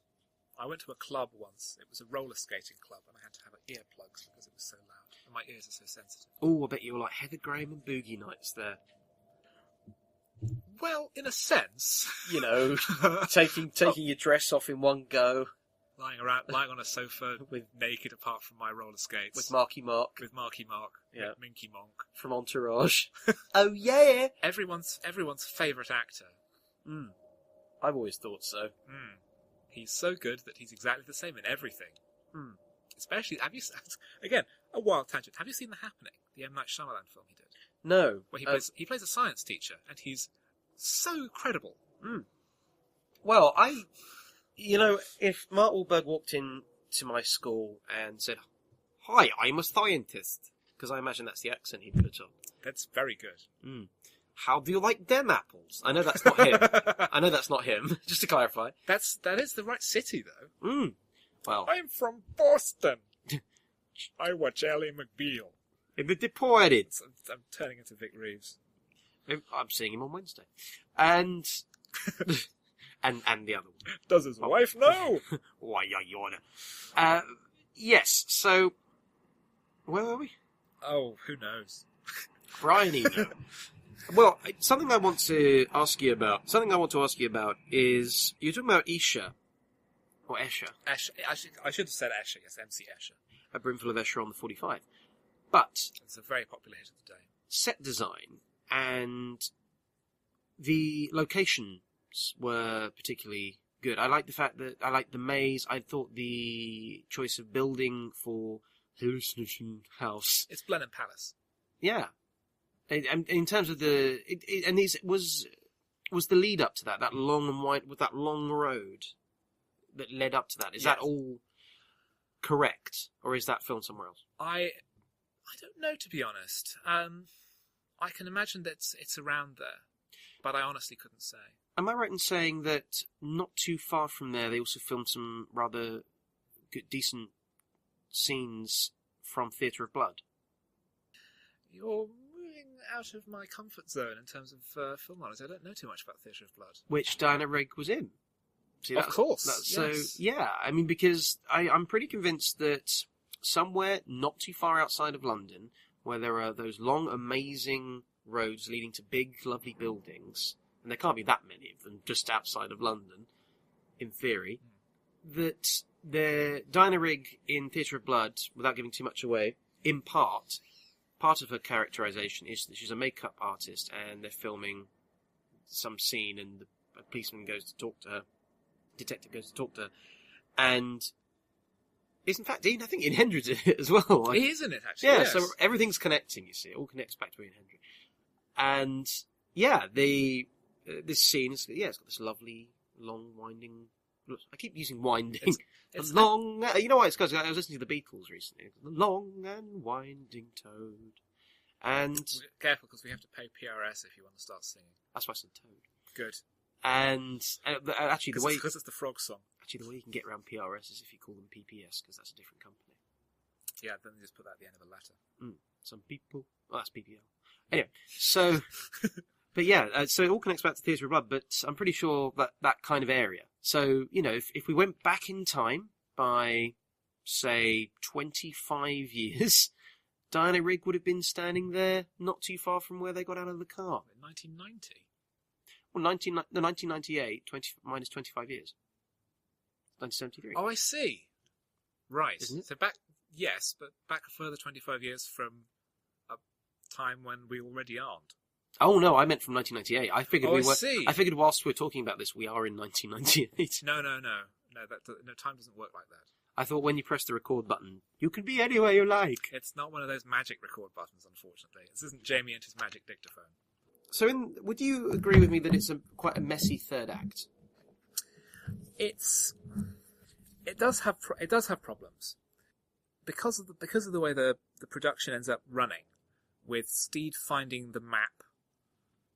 [SPEAKER 3] I went to a club once. It was a roller skating club, and I had to have earplugs because it was so loud, and my ears are so sensitive.
[SPEAKER 2] Oh, I bet you were like Heather Graham and Boogie Nights there.
[SPEAKER 3] Well, in a sense,
[SPEAKER 2] taking your dress off in one go,
[SPEAKER 3] lying on a sofa with naked apart from my roller skates,
[SPEAKER 2] with Marky Mark,
[SPEAKER 3] yeah, Minky Monk
[SPEAKER 2] from Entourage. Oh yeah,
[SPEAKER 3] everyone's favourite actor.
[SPEAKER 2] I've always thought so.
[SPEAKER 3] He's so good that he's exactly the same in everything. Especially, again, a wild tangent. Have you seen The Happening, the M. Night Shyamalan film he did?
[SPEAKER 2] No.
[SPEAKER 3] Where he plays a science teacher, and he's so credible.
[SPEAKER 2] Well, if Mark Wahlberg walked in to my school and said, "Hi, I'm a scientist," because I imagine that's the accent he put on.
[SPEAKER 3] That's very good.
[SPEAKER 2] How do you like them apples? I know that's not him. Just to clarify.
[SPEAKER 3] That is the right city, though.
[SPEAKER 2] Well,
[SPEAKER 3] I'm from Boston. I watch Ally McBeal.
[SPEAKER 2] In The Deported.
[SPEAKER 3] I'm turning into Vic Reeves.
[SPEAKER 2] I'm seeing him on Wednesday. And And the other one.
[SPEAKER 3] Does his wife know?
[SPEAKER 2] Why, you yes, so... Where were we?
[SPEAKER 3] Oh, who knows?
[SPEAKER 2] Brian Eno. Well, something I want to ask you about is... You're talking about Escher. Or Escher.
[SPEAKER 3] Escher. I should have said Escher, yes, MC Escher.
[SPEAKER 2] A Brimful of Escher on the 45. But...
[SPEAKER 3] It's a very popular hit of the day.
[SPEAKER 2] Set design and the locations were particularly good. I like the fact that I liked the maze. I thought the choice of building for Hallucination House.
[SPEAKER 3] It's Blenheim Palace.
[SPEAKER 2] Yeah. And in terms of was the lead up to that long and wide, with that long road that led up to that. Is that all correct? Or is that filmed somewhere else?
[SPEAKER 3] I don't know, to be honest. I can imagine that it's around there, but I honestly couldn't say.
[SPEAKER 2] Am I right in saying that not too far from there, they also filmed some rather good, decent scenes from Theatre of Blood?
[SPEAKER 3] You're moving out of my comfort zone in terms of film knowledge. I don't know too much about Theatre of Blood.
[SPEAKER 2] Which Diana Rigg was in. See,
[SPEAKER 3] of course.
[SPEAKER 2] So, yeah, I mean, because I'm pretty convinced that somewhere not too far outside of London, where there are those long, amazing roads leading to big, lovely buildings, and there can't be that many of them just outside of London, in theory, that Diana Rigg in Theatre of Blood, without giving too much away, in part of her characterisation is that she's a makeup artist, and they're filming some scene, and a policeman goes to talk to her, detective goes to talk to her, and is in fact Ian, I think Ian Hendry's in it as well.
[SPEAKER 3] He is in it, actually.
[SPEAKER 2] Yeah,
[SPEAKER 3] yes.
[SPEAKER 2] So everything's connecting, you see. It all connects back to Ian Hendry. And, yeah, this scene is, it's got this lovely, long, winding... I keep using winding.
[SPEAKER 3] It's
[SPEAKER 2] long... you know why? It's because I was listening to the Beatles recently. The long and winding toad. And...
[SPEAKER 3] Careful, because we have to pay PRS if you want to start singing.
[SPEAKER 2] That's why I said toad.
[SPEAKER 3] Good.
[SPEAKER 2] And actually, the way...
[SPEAKER 3] Because it's the frog song.
[SPEAKER 2] Actually, the way you can get around PRS is if you call them PPS, because that's a different company.
[SPEAKER 3] Yeah, then you just put that at the end of a letter.
[SPEAKER 2] Some people... Oh, that's PPL. Anyway, so... But yeah, so it all connects back to Theatre of Blood, but I'm pretty sure that kind of area. So, you know, if we went back in time by, say, 25 years, Diana Rigg would have been standing there not too far from where they got out of the car.
[SPEAKER 3] In 1990?
[SPEAKER 2] Well, 1998, minus 25 years. 1973.
[SPEAKER 3] Oh, I see. Right.
[SPEAKER 2] Isn't it?
[SPEAKER 3] So back, yes, but back a further 25 years from a time when we already aren't.
[SPEAKER 2] Oh no, I meant from 1998. I figured
[SPEAKER 3] I see.
[SPEAKER 2] I figured whilst we're talking about this, we are in 1998.
[SPEAKER 3] No. Time doesn't work like that.
[SPEAKER 2] I thought when you press the record button, you can be anywhere you like.
[SPEAKER 3] It's not one of those magic record buttons, unfortunately. This isn't Jamie and his magic dictaphone.
[SPEAKER 2] So, would you agree with me that it's quite a messy third act?
[SPEAKER 3] It does have problems because of the way the production ends up running, with Steed finding the map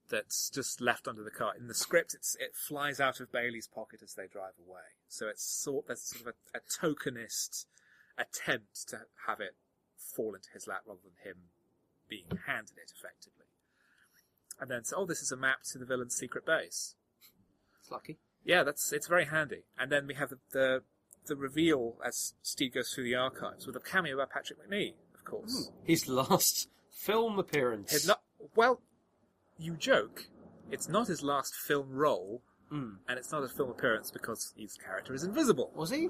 [SPEAKER 3] that's just left under the car. In the script, it flies out of Bailey's pocket as they drive away. So there's sort of a tokenist attempt to have it fall into his lap rather than him being handed it effectively. And then, this is a map to the villain's secret base.
[SPEAKER 2] It's lucky.
[SPEAKER 3] Yeah, it's very handy. And then we have the reveal as Steed goes through the archives with a cameo by Patrick Macnee, of course.
[SPEAKER 2] His last film appearance.
[SPEAKER 3] Well, you joke. It's not his last film role, and it's not a film appearance because his character is invisible.
[SPEAKER 2] Was he?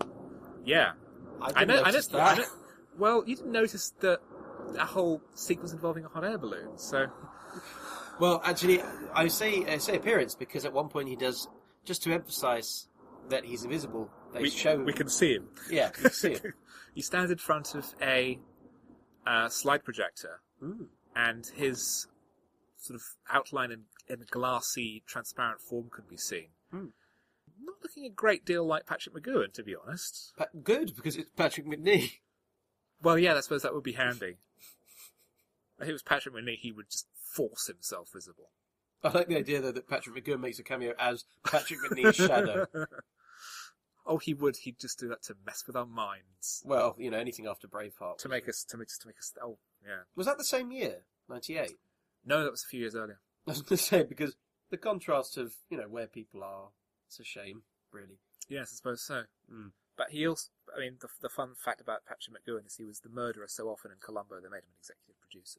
[SPEAKER 3] Yeah.
[SPEAKER 2] I noticed that.
[SPEAKER 3] Well, you didn't notice that whole sequence involving a hot air balloon, so...
[SPEAKER 2] Well, actually, I say appearance because at one point he does, just to emphasise that he's invisible, we
[SPEAKER 3] can see him.
[SPEAKER 2] Yeah, you can see him.
[SPEAKER 3] He stands in front of a slide projector, and his sort of outline in a glassy, transparent form could be seen. Not looking a great deal like Patrick McGowan, to be honest.
[SPEAKER 2] Good, because it's Patrick Macnee.
[SPEAKER 3] Well, yeah, I suppose that would be handy. If it was Patrick Macnee, he would just force himself visible.
[SPEAKER 2] I like the idea, though, that Patrick McGowan makes a cameo as Patrick Macnee's shadow.
[SPEAKER 3] Oh, he would. He'd just do that to mess with our minds.
[SPEAKER 2] Well, you know, anything after Braveheart.
[SPEAKER 3] To make us. Oh, yeah.
[SPEAKER 2] Was that the same year, 98?
[SPEAKER 3] No, that was a few years earlier.
[SPEAKER 2] I was going to say, because the contrast of, where people are It's a shame, really.
[SPEAKER 3] Yes, I suppose so.
[SPEAKER 2] Mm.
[SPEAKER 3] But he also, I mean, the fun fact about Patrick McGoohan is he was the murderer so often in Columbo they made him an executive producer.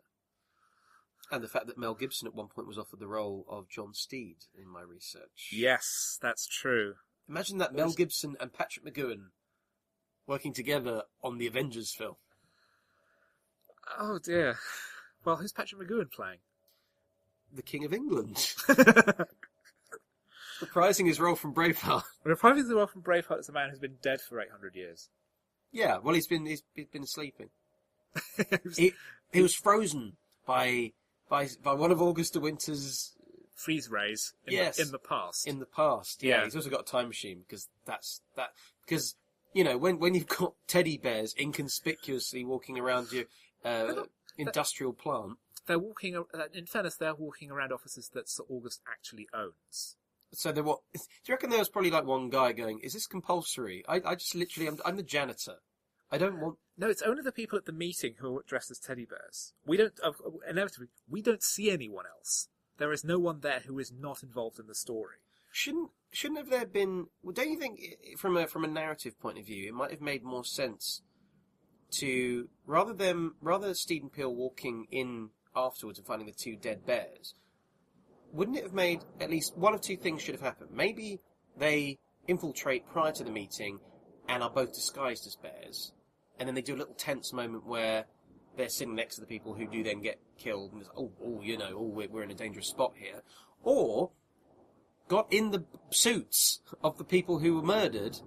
[SPEAKER 2] And the fact that Mel Gibson at one point was offered the role of John Steed in my research.
[SPEAKER 3] Yes, that's true.
[SPEAKER 2] Imagine that Mel Gibson and Patrick McGoohan working together on the Avengers film.
[SPEAKER 3] Oh dear. Well, who's Patrick McGoohan playing?
[SPEAKER 2] The King of England. Reprising his role from Braveheart.
[SPEAKER 3] Reprising the role from Braveheart is a man who's been dead for 800 years.
[SPEAKER 2] Yeah, well, he's been sleeping. he was frozen by one of August de Winter's
[SPEAKER 3] freeze rays in the past.
[SPEAKER 2] In the past, yeah. He's also got a time machine because you know when you've got teddy bears inconspicuously walking around your industrial plant.
[SPEAKER 3] They're walking. In fairness, they're walking around offices that Sir August actually owns.
[SPEAKER 2] So they're what? Do you reckon there was probably like one guy going, "Is this compulsory?" I just literally, I'm the janitor. I don't want.
[SPEAKER 3] No, it's only the people at the meeting who are dressed as teddy bears. We don't. Inevitably, we don't see anyone else. There is no one there who is not involved in the story.
[SPEAKER 2] Shouldn't have there been? Well, don't you think, from a narrative point of view, it might have made more sense to rather Steed and Peele walking in afterwards and finding the two dead bears. Wouldn't it have made at least one of two things should have happened? Maybe they infiltrate prior to the meeting and are both disguised as bears, and then they do a little tense moment where they're sitting next to the people who do then get killed, and it's, we're in a dangerous spot here. Or got in the suits of the people who were murdered,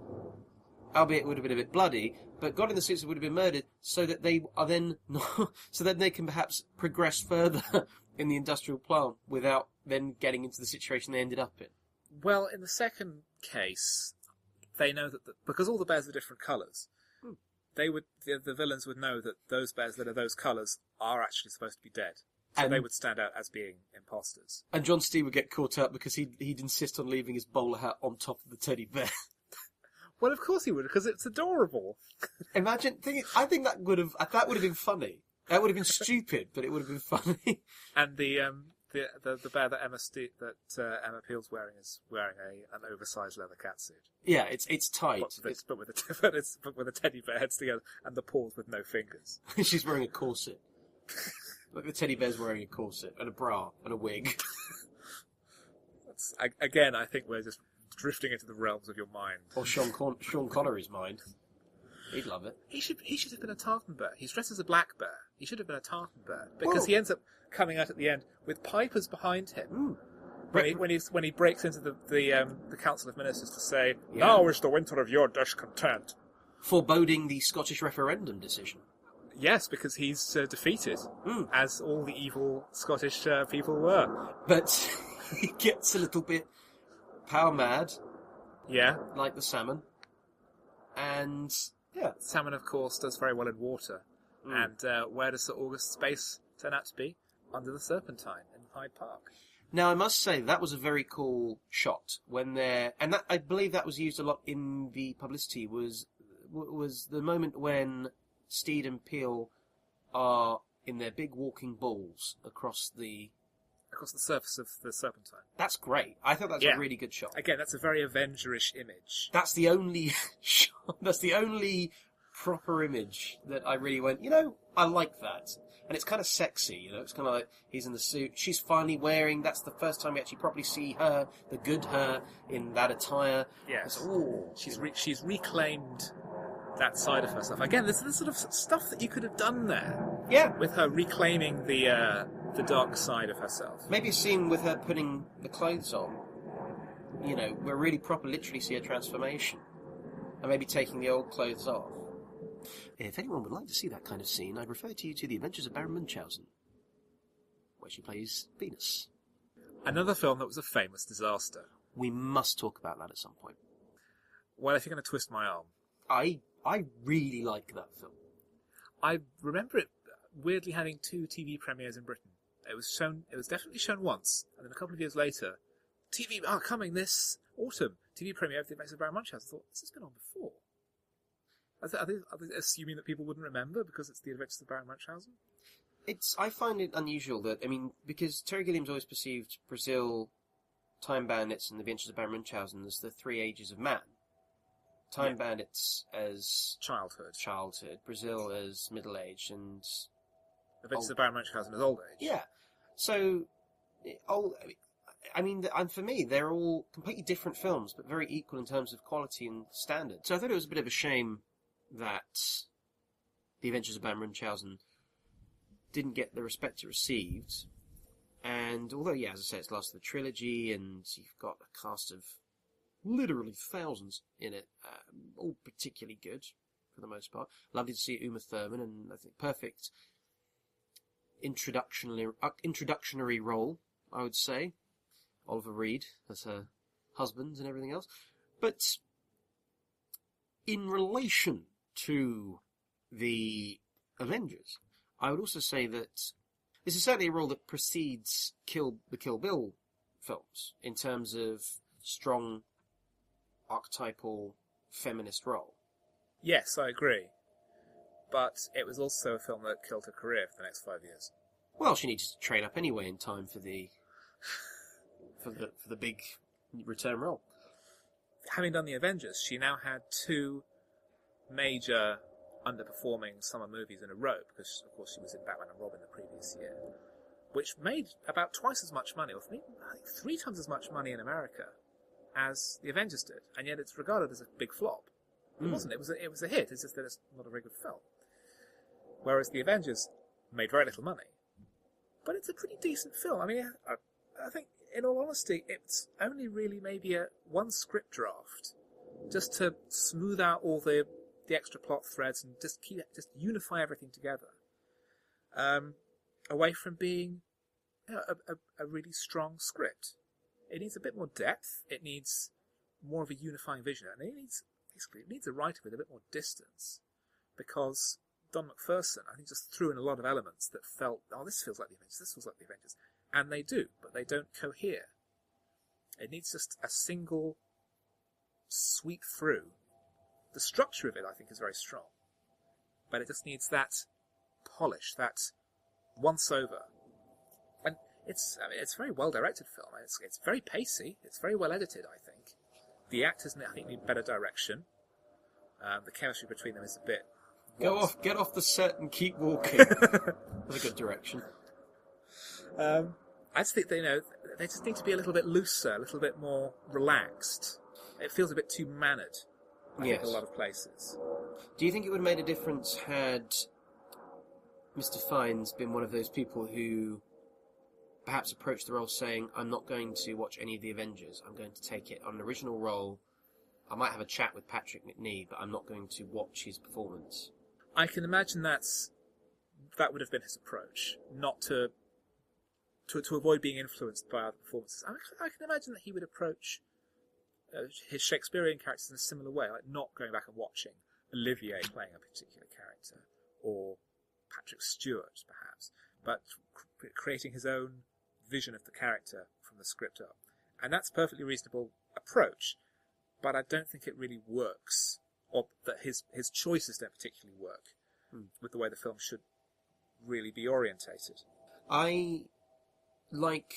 [SPEAKER 2] albeit it would have been a bit bloody, but got in the suits that would have been murdered so that they are then so that they can perhaps progress further in the industrial plant without then getting into the situation they ended up in.
[SPEAKER 3] Well, in the second case, they know that because all the bears are different colours, the villains would know that those bears that are those colours are actually supposed to be dead. So they would stand out as being imposters. And
[SPEAKER 2] John Steed would get caught up because he'd insist on leaving his bowler hat on top of the teddy bear.
[SPEAKER 3] Well, of course he would, because it's adorable.
[SPEAKER 2] Imagine, I think that would have been funny. That would have been stupid, but it would have been funny.
[SPEAKER 3] And the bear that Emma Peel's wearing is wearing an oversized leather catsuit.
[SPEAKER 2] Yeah, it's tight.
[SPEAKER 3] But with a teddy bear heads together and the paws with no fingers.
[SPEAKER 2] She's wearing a corset. Like the teddy bear's wearing a corset and a bra and a wig.
[SPEAKER 3] Again, I think we're just drifting into the realms of your mind.
[SPEAKER 2] Or Sean Connery's mind. He'd love it.
[SPEAKER 3] He should have been a tartan bear. He's dressed as a black bear. He should have been a tartan bear because he ends up coming out at the end with pipers behind him. When he breaks into the Council of Ministers to say, "Now is the winter of your discontent,"
[SPEAKER 2] foreboding the Scottish referendum decision.
[SPEAKER 3] Yes, because he's defeated, as all the evil Scottish people were.
[SPEAKER 2] But he gets a little bit power mad.
[SPEAKER 3] Yeah,
[SPEAKER 2] like the salmon, and. Yeah.
[SPEAKER 3] Salmon, of course, does very well in water. And where does Sir August's base turn out to be? Under the Serpentine in Hyde Park.
[SPEAKER 2] Now, I must say, that was a very cool shot. And I believe that was used a lot in the publicity, was the moment when Steed and Peele are in their big walking balls across the
[SPEAKER 3] surface of the Serpentine.
[SPEAKER 2] That's great. I thought that's a really good shot.
[SPEAKER 3] Again, that's a very Avengerish image.
[SPEAKER 2] That's the only shot. That's the only proper image that I really went, I like that. And it's kind of sexy, It's kind of like he's in the suit. She's finally wearing. That's the first time we actually properly see her, the good her, in that attire.
[SPEAKER 3] Yes. She's reclaimed that side of herself. Again, there's this sort of stuff that you could have done there.
[SPEAKER 2] Yeah.
[SPEAKER 3] With her reclaiming the dark side of herself.
[SPEAKER 2] Maybe a scene with her putting the clothes on. Where really proper literally see a transformation. And maybe taking the old clothes off. If anyone would like to see that kind of scene, I'd refer you to The Adventures of Baron Munchausen, where she plays Venus.
[SPEAKER 3] Another film that was a famous disaster.
[SPEAKER 2] We must talk about that at some point.
[SPEAKER 3] Well, if you're going to twist my arm.
[SPEAKER 2] I really like that film.
[SPEAKER 3] I remember it weirdly having 2 TV premieres in Britain. It was definitely shown once, and then a couple of years later, coming this autumn, TV premiere of The Adventures of Baron Munchausen. I thought, this has been on before. Are they assuming that people wouldn't remember because it's The Adventures of Baron Munchausen?
[SPEAKER 2] I find it unusual that, because Terry Gilliam's always perceived Brazil Time Bandits and The Adventures of Baron Munchausen as the three ages of man. Time Bandits as childhood, Brazil as middle age, and
[SPEAKER 3] The Adventures of Baron Munchausen as old age.
[SPEAKER 2] Yeah. So, and for me, they're all completely different films, but very equal in terms of quality and standard. So I thought it was a bit of a shame that The Adventures of Baron Munchausen didn't get the respect it received. And although, as I say, it's the last of the trilogy, and you've got a cast of literally thousands in it, all particularly good for the most part. Lovely to see Uma Thurman, and I think perfect introductionary role, I would say. Oliver Reed as her husband and everything else. But in relation to the Avengers, I would also say that this is certainly a role that precedes the Kill Bill films in terms of strong archetypal feminist role.
[SPEAKER 3] Yes, I agree. But it was also a film that killed her career for the next 5 years.
[SPEAKER 2] Well, she needed to train up anyway in time for the big return role.
[SPEAKER 3] Having done the Avengers, she now had 2 major underperforming summer movies in a row, because of course she was in Batman and Robin the previous year, which made about twice as much money, or I think 3 times as much money in America as the Avengers did, and yet it's regarded as a big flop. It wasn't. It was a hit. It's just that it's not a very good film. Whereas the Avengers made very little money, but it's a pretty decent film. I mean, I think, in all honesty, it's only really maybe one script draft, just to smooth out all the extra plot threads and just unify everything together, away from being a really strong script. It needs a bit more depth. It needs more of a unifying vision, and it needs a writer with a bit more distance, because Don McPherson, I think, just threw in a lot of elements that felt, this feels like the Avengers, this feels like the Avengers. And they do, but they don't cohere. It needs just a single sweep through. The structure of it, I think, is very strong. But it just needs that polish, that once-over. And it's a very well-directed film. It's very pacey. It's very well-edited, I think. The actors, I think, need better direction. The chemistry between them is a bit...
[SPEAKER 2] Get off the set and keep walking. That's a good direction.
[SPEAKER 3] I just think they just need to be a little bit looser, a little bit more relaxed. It feels a bit too mannered, I think, in a lot of places.
[SPEAKER 2] Do you think it would have made a difference had Mr. Fiennes been one of those people who perhaps approached the role saying, I'm not going to watch any of the Avengers, I'm going to take it on an original role, I might have a chat with Patrick Macnee, but I'm not going to watch his performance?
[SPEAKER 3] I can imagine that would have been his approach, not to avoid being influenced by other performances. I can imagine that he would approach his Shakespearean characters in a similar way, like not going back and watching Olivier playing a particular character, or Patrick Stewart, perhaps, but creating his own vision of the character from the script up. And that's a perfectly reasonable approach, but I don't think it really works, or that his choices don't particularly work with the way the film should really be orientated.
[SPEAKER 2] I like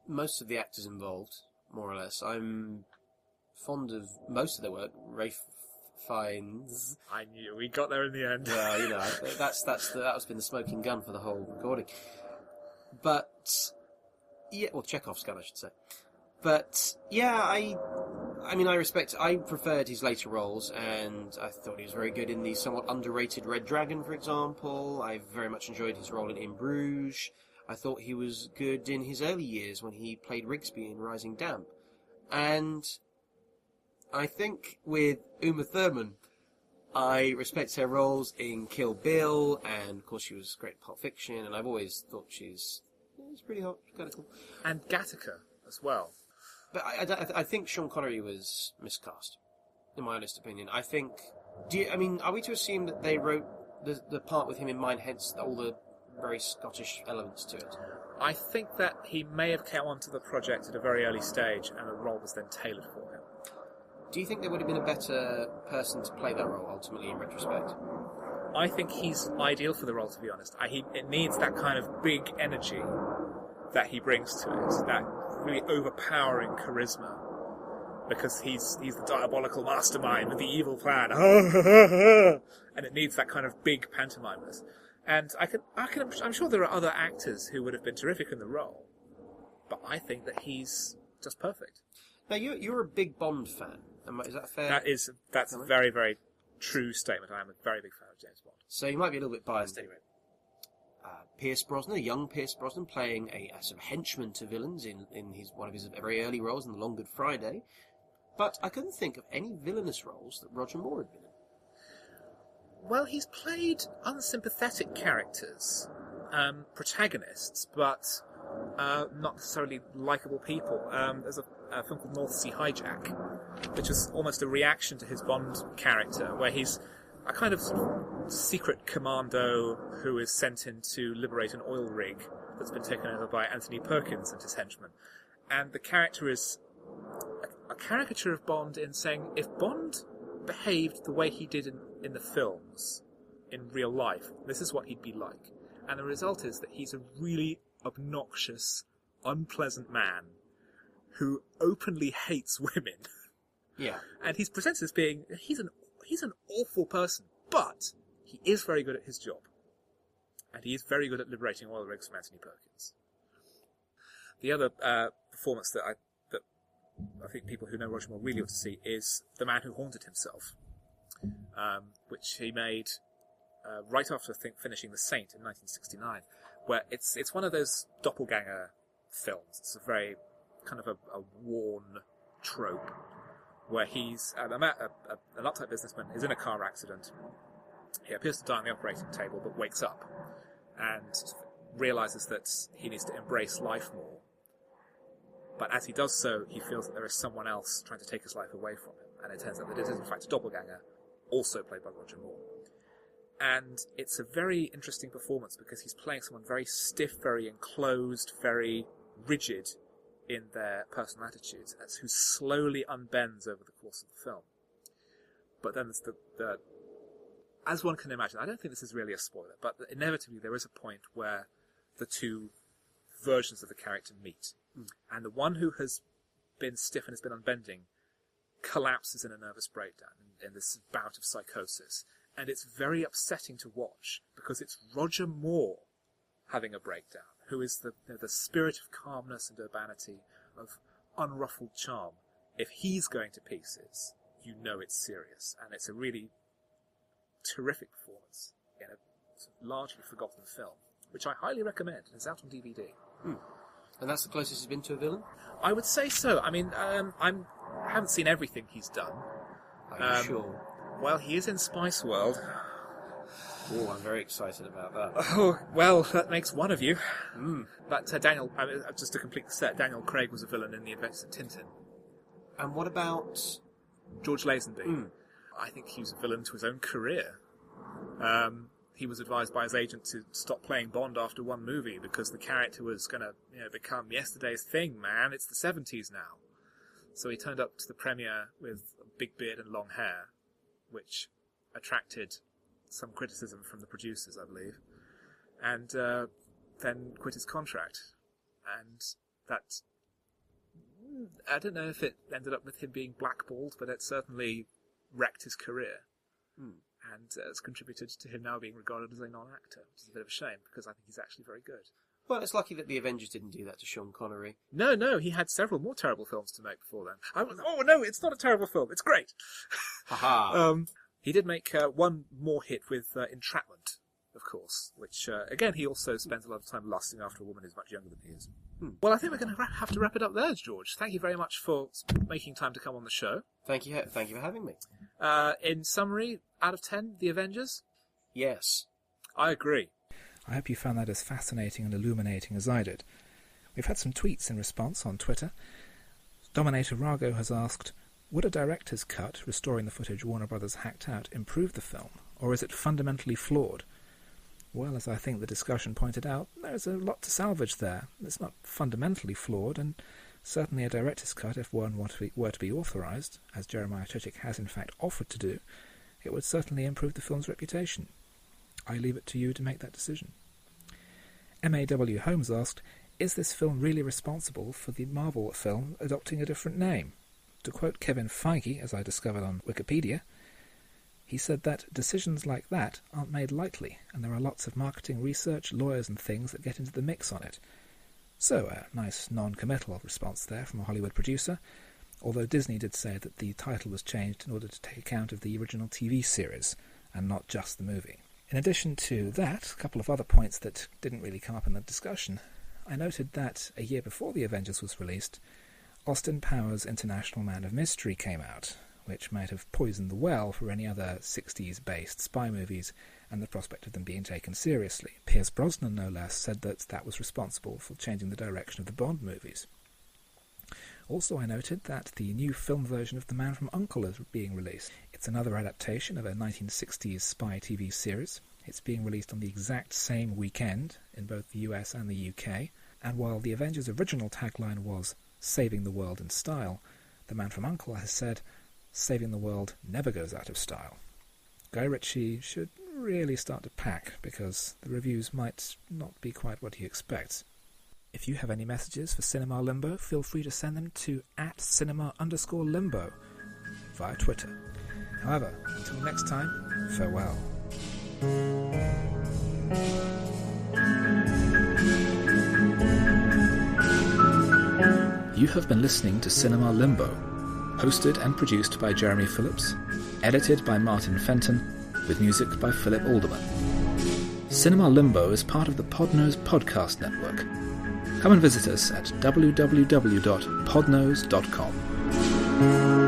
[SPEAKER 2] most of the actors involved, more or less. I'm fond of most of their work. Ralph Fiennes.
[SPEAKER 3] I knew we got there in the end.
[SPEAKER 2] Well, that's been the smoking gun for the whole recording. But Chekhov's gun, I should say. But I preferred his later roles, and I thought he was very good in the somewhat underrated Red Dragon, for example. I very much enjoyed his role in Bruges. I thought he was good in his early years when he played Rigsby in Rising Damp. And I think with Uma Thurman, I respect her roles in Kill Bill, and of course she was great in Pulp Fiction, and I've always thought she's pretty hot, kind of cool.
[SPEAKER 3] And Gattaca as well.
[SPEAKER 2] But I think Sean Connery was miscast, in my honest opinion. I think... are we to assume that they wrote the part with him in mind, hence all the very Scottish elements to it?
[SPEAKER 3] I think that he may have come onto the project at a very early stage, and the role was then tailored for him.
[SPEAKER 2] Do you think there would have been a better person to play that role, ultimately, in retrospect?
[SPEAKER 3] I think he's ideal for the role, to be honest. It needs that kind of big energy that he brings to it, that really overpowering charisma, because he's the diabolical mastermind with the evil plan, and it needs that kind of big pantomimeness. And I'm sure there are other actors who would have been terrific in the role, but I think that he's just perfect.
[SPEAKER 2] Now, you're a big Bond fan. Is that fair?
[SPEAKER 3] That's a very, very true statement. I am a very big fan of James Bond.
[SPEAKER 2] So you might be a little bit biased.
[SPEAKER 3] Anyway.
[SPEAKER 2] Pierce Brosnan, a young Pierce Brosnan, playing a sort of henchman to villains in one of his very early roles in The Long Good Friday. But I couldn't think of any villainous roles that Roger Moore had been in.
[SPEAKER 3] Well, he's played unsympathetic characters, protagonists, but not necessarily likeable people. There's a film called North Sea Hijack, which is almost a reaction to his Bond character, where he's a kind of, secret commando who is sent in to liberate an oil rig that's been taken over by Anthony Perkins and his henchmen. And the character is a caricature of Bond in saying, if Bond behaved the way he did in the films, in real life, this is what he'd be like. And the result is that he's a really obnoxious, unpleasant man who openly hates women.
[SPEAKER 2] Yeah.
[SPEAKER 3] And he's presented as being, he's an awful person, but he is very good at his job. And he is very good at liberating oil rigs from Anthony Perkins. The other performance that I think people who know Roger Moore really ought to see is The Man Who Haunted Himself, which he made right after finishing The Saint in 1969, where it's one of those doppelganger films. It's a very kind of a worn trope, where he's an uptight businessman is in a car accident. He appears to die on the operating table, but wakes up and realises that he needs to embrace life more. But as he does so, he feels that there is someone else trying to take his life away from him. And it turns out that it is, in fact, a doppelganger, also played by Roger Moore. And it's a very interesting performance because he's playing someone very stiff, very enclosed, very rigid in their personal attitudes, who slowly unbends over the course of the film. But then there's the as one can imagine, I don't think this is really a spoiler, but inevitably there is a point where the two versions of the character meet. And the one who has been stiff and has been unbending collapses in a nervous breakdown, in this bout of psychosis. And it's very upsetting to watch, because it's Roger Moore having a breakdown, who is the spirit of calmness and urbanity, of unruffled charm. If he's going to pieces, you know it's serious. And it's a really terrific performance in a sort of largely forgotten film, which I highly recommend. It's out on DVD.
[SPEAKER 2] And that's the closest he's been to a villain?
[SPEAKER 3] I would say so. I mean, I haven't seen everything he's done.
[SPEAKER 2] Are you sure?
[SPEAKER 3] Well, he is in Spice World.
[SPEAKER 2] Oh, I'm very excited about that.
[SPEAKER 3] Oh, well, that makes one of you. But just to complete the set, Daniel Craig was a villain in The Adventures of Tintin.
[SPEAKER 2] And what about
[SPEAKER 3] George Lazenby? I think he was a villain to his own career. He was advised by his agent to stop playing Bond after one movie because the character was going to become yesterday's thing, man. It's the 70s now. So he turned up to the premiere with a big beard and long hair, which attracted some criticism from the producers, I believe, and then quit his contract. And that, I don't know if it ended up with him being blackballed, but it certainly wrecked his career. And it's contributed to him now being regarded as a non-actor, which is a bit of a shame, because I think he's actually very good.
[SPEAKER 2] Well, it's lucky that the Avengers didn't do that to Sean Connery.
[SPEAKER 3] No, he had several more terrible films to make before then. Oh no, it's not a terrible film, it's great!
[SPEAKER 2] Haha!
[SPEAKER 3] He did make one more hit with Entrapment, of course, which, again, he also spends a lot of time lusting after a woman who's much younger than he is. Well, I think we're going to have to wrap it up there, George. Thank you very much for making time to come on the show.
[SPEAKER 2] Thank you for having me.
[SPEAKER 3] In summary, out of 10, The Avengers?
[SPEAKER 2] Yes.
[SPEAKER 3] I agree.
[SPEAKER 1] I hope you found that as fascinating and illuminating as I did. We've had some tweets in response on Twitter. Dominator Rago has asked, would a director's cut, restoring the footage Warner Brothers hacked out, improve the film, or is it fundamentally flawed? Well, as I think the discussion pointed out, there's a lot to salvage there. It's not fundamentally flawed, and certainly a director's cut, if one were to be authorised, as Jeremiah Chichik has in fact offered to do, it would certainly improve the film's reputation. I leave it to you to make that decision. M.A.W. Holmes asked, is this film really responsible for the Marvel film adopting a different name? To quote Kevin Feige, as I discovered on Wikipedia, he said that decisions like that aren't made lightly, and there are lots of marketing research, lawyers and things that get into the mix on it. So a nice non-committal response there from a Hollywood producer, although Disney did say that the title was changed in order to take account of the original TV series, and not just the movie. In addition to that, a couple of other points that didn't really come up in the discussion. I noted that a year before the Avengers was released, Austin Powers' International Man of Mystery came out, which might have poisoned the well for any other 60s-based spy movies and the prospect of them being taken seriously. Pierce Brosnan, no less, said that that was responsible for changing the direction of the Bond movies. Also, I noted that the new film version of The Man from U.N.C.L.E. is being released. It's another adaptation of a 1960s spy TV series. It's being released on the exact same weekend in both the US and the UK, and while the Avengers' original tagline was "Saving the World in Style," The Man from U.N.C.L.E. has said, "Saving the world never goes out of style." Guy Ritchie should really start to pack, because the reviews might not be quite what he expects. If you have any messages for Cinema Limbo, feel free to send them to @cinema_limbo via Twitter. However, until next time, farewell. You have been listening to Cinema Limbo, hosted and produced by Jeremy Phillips, edited by Martin Fenton, with music by Philip Alderman. Cinema Limbo is part of the Podnose podcast network. Come and visit us at www.podnose.com.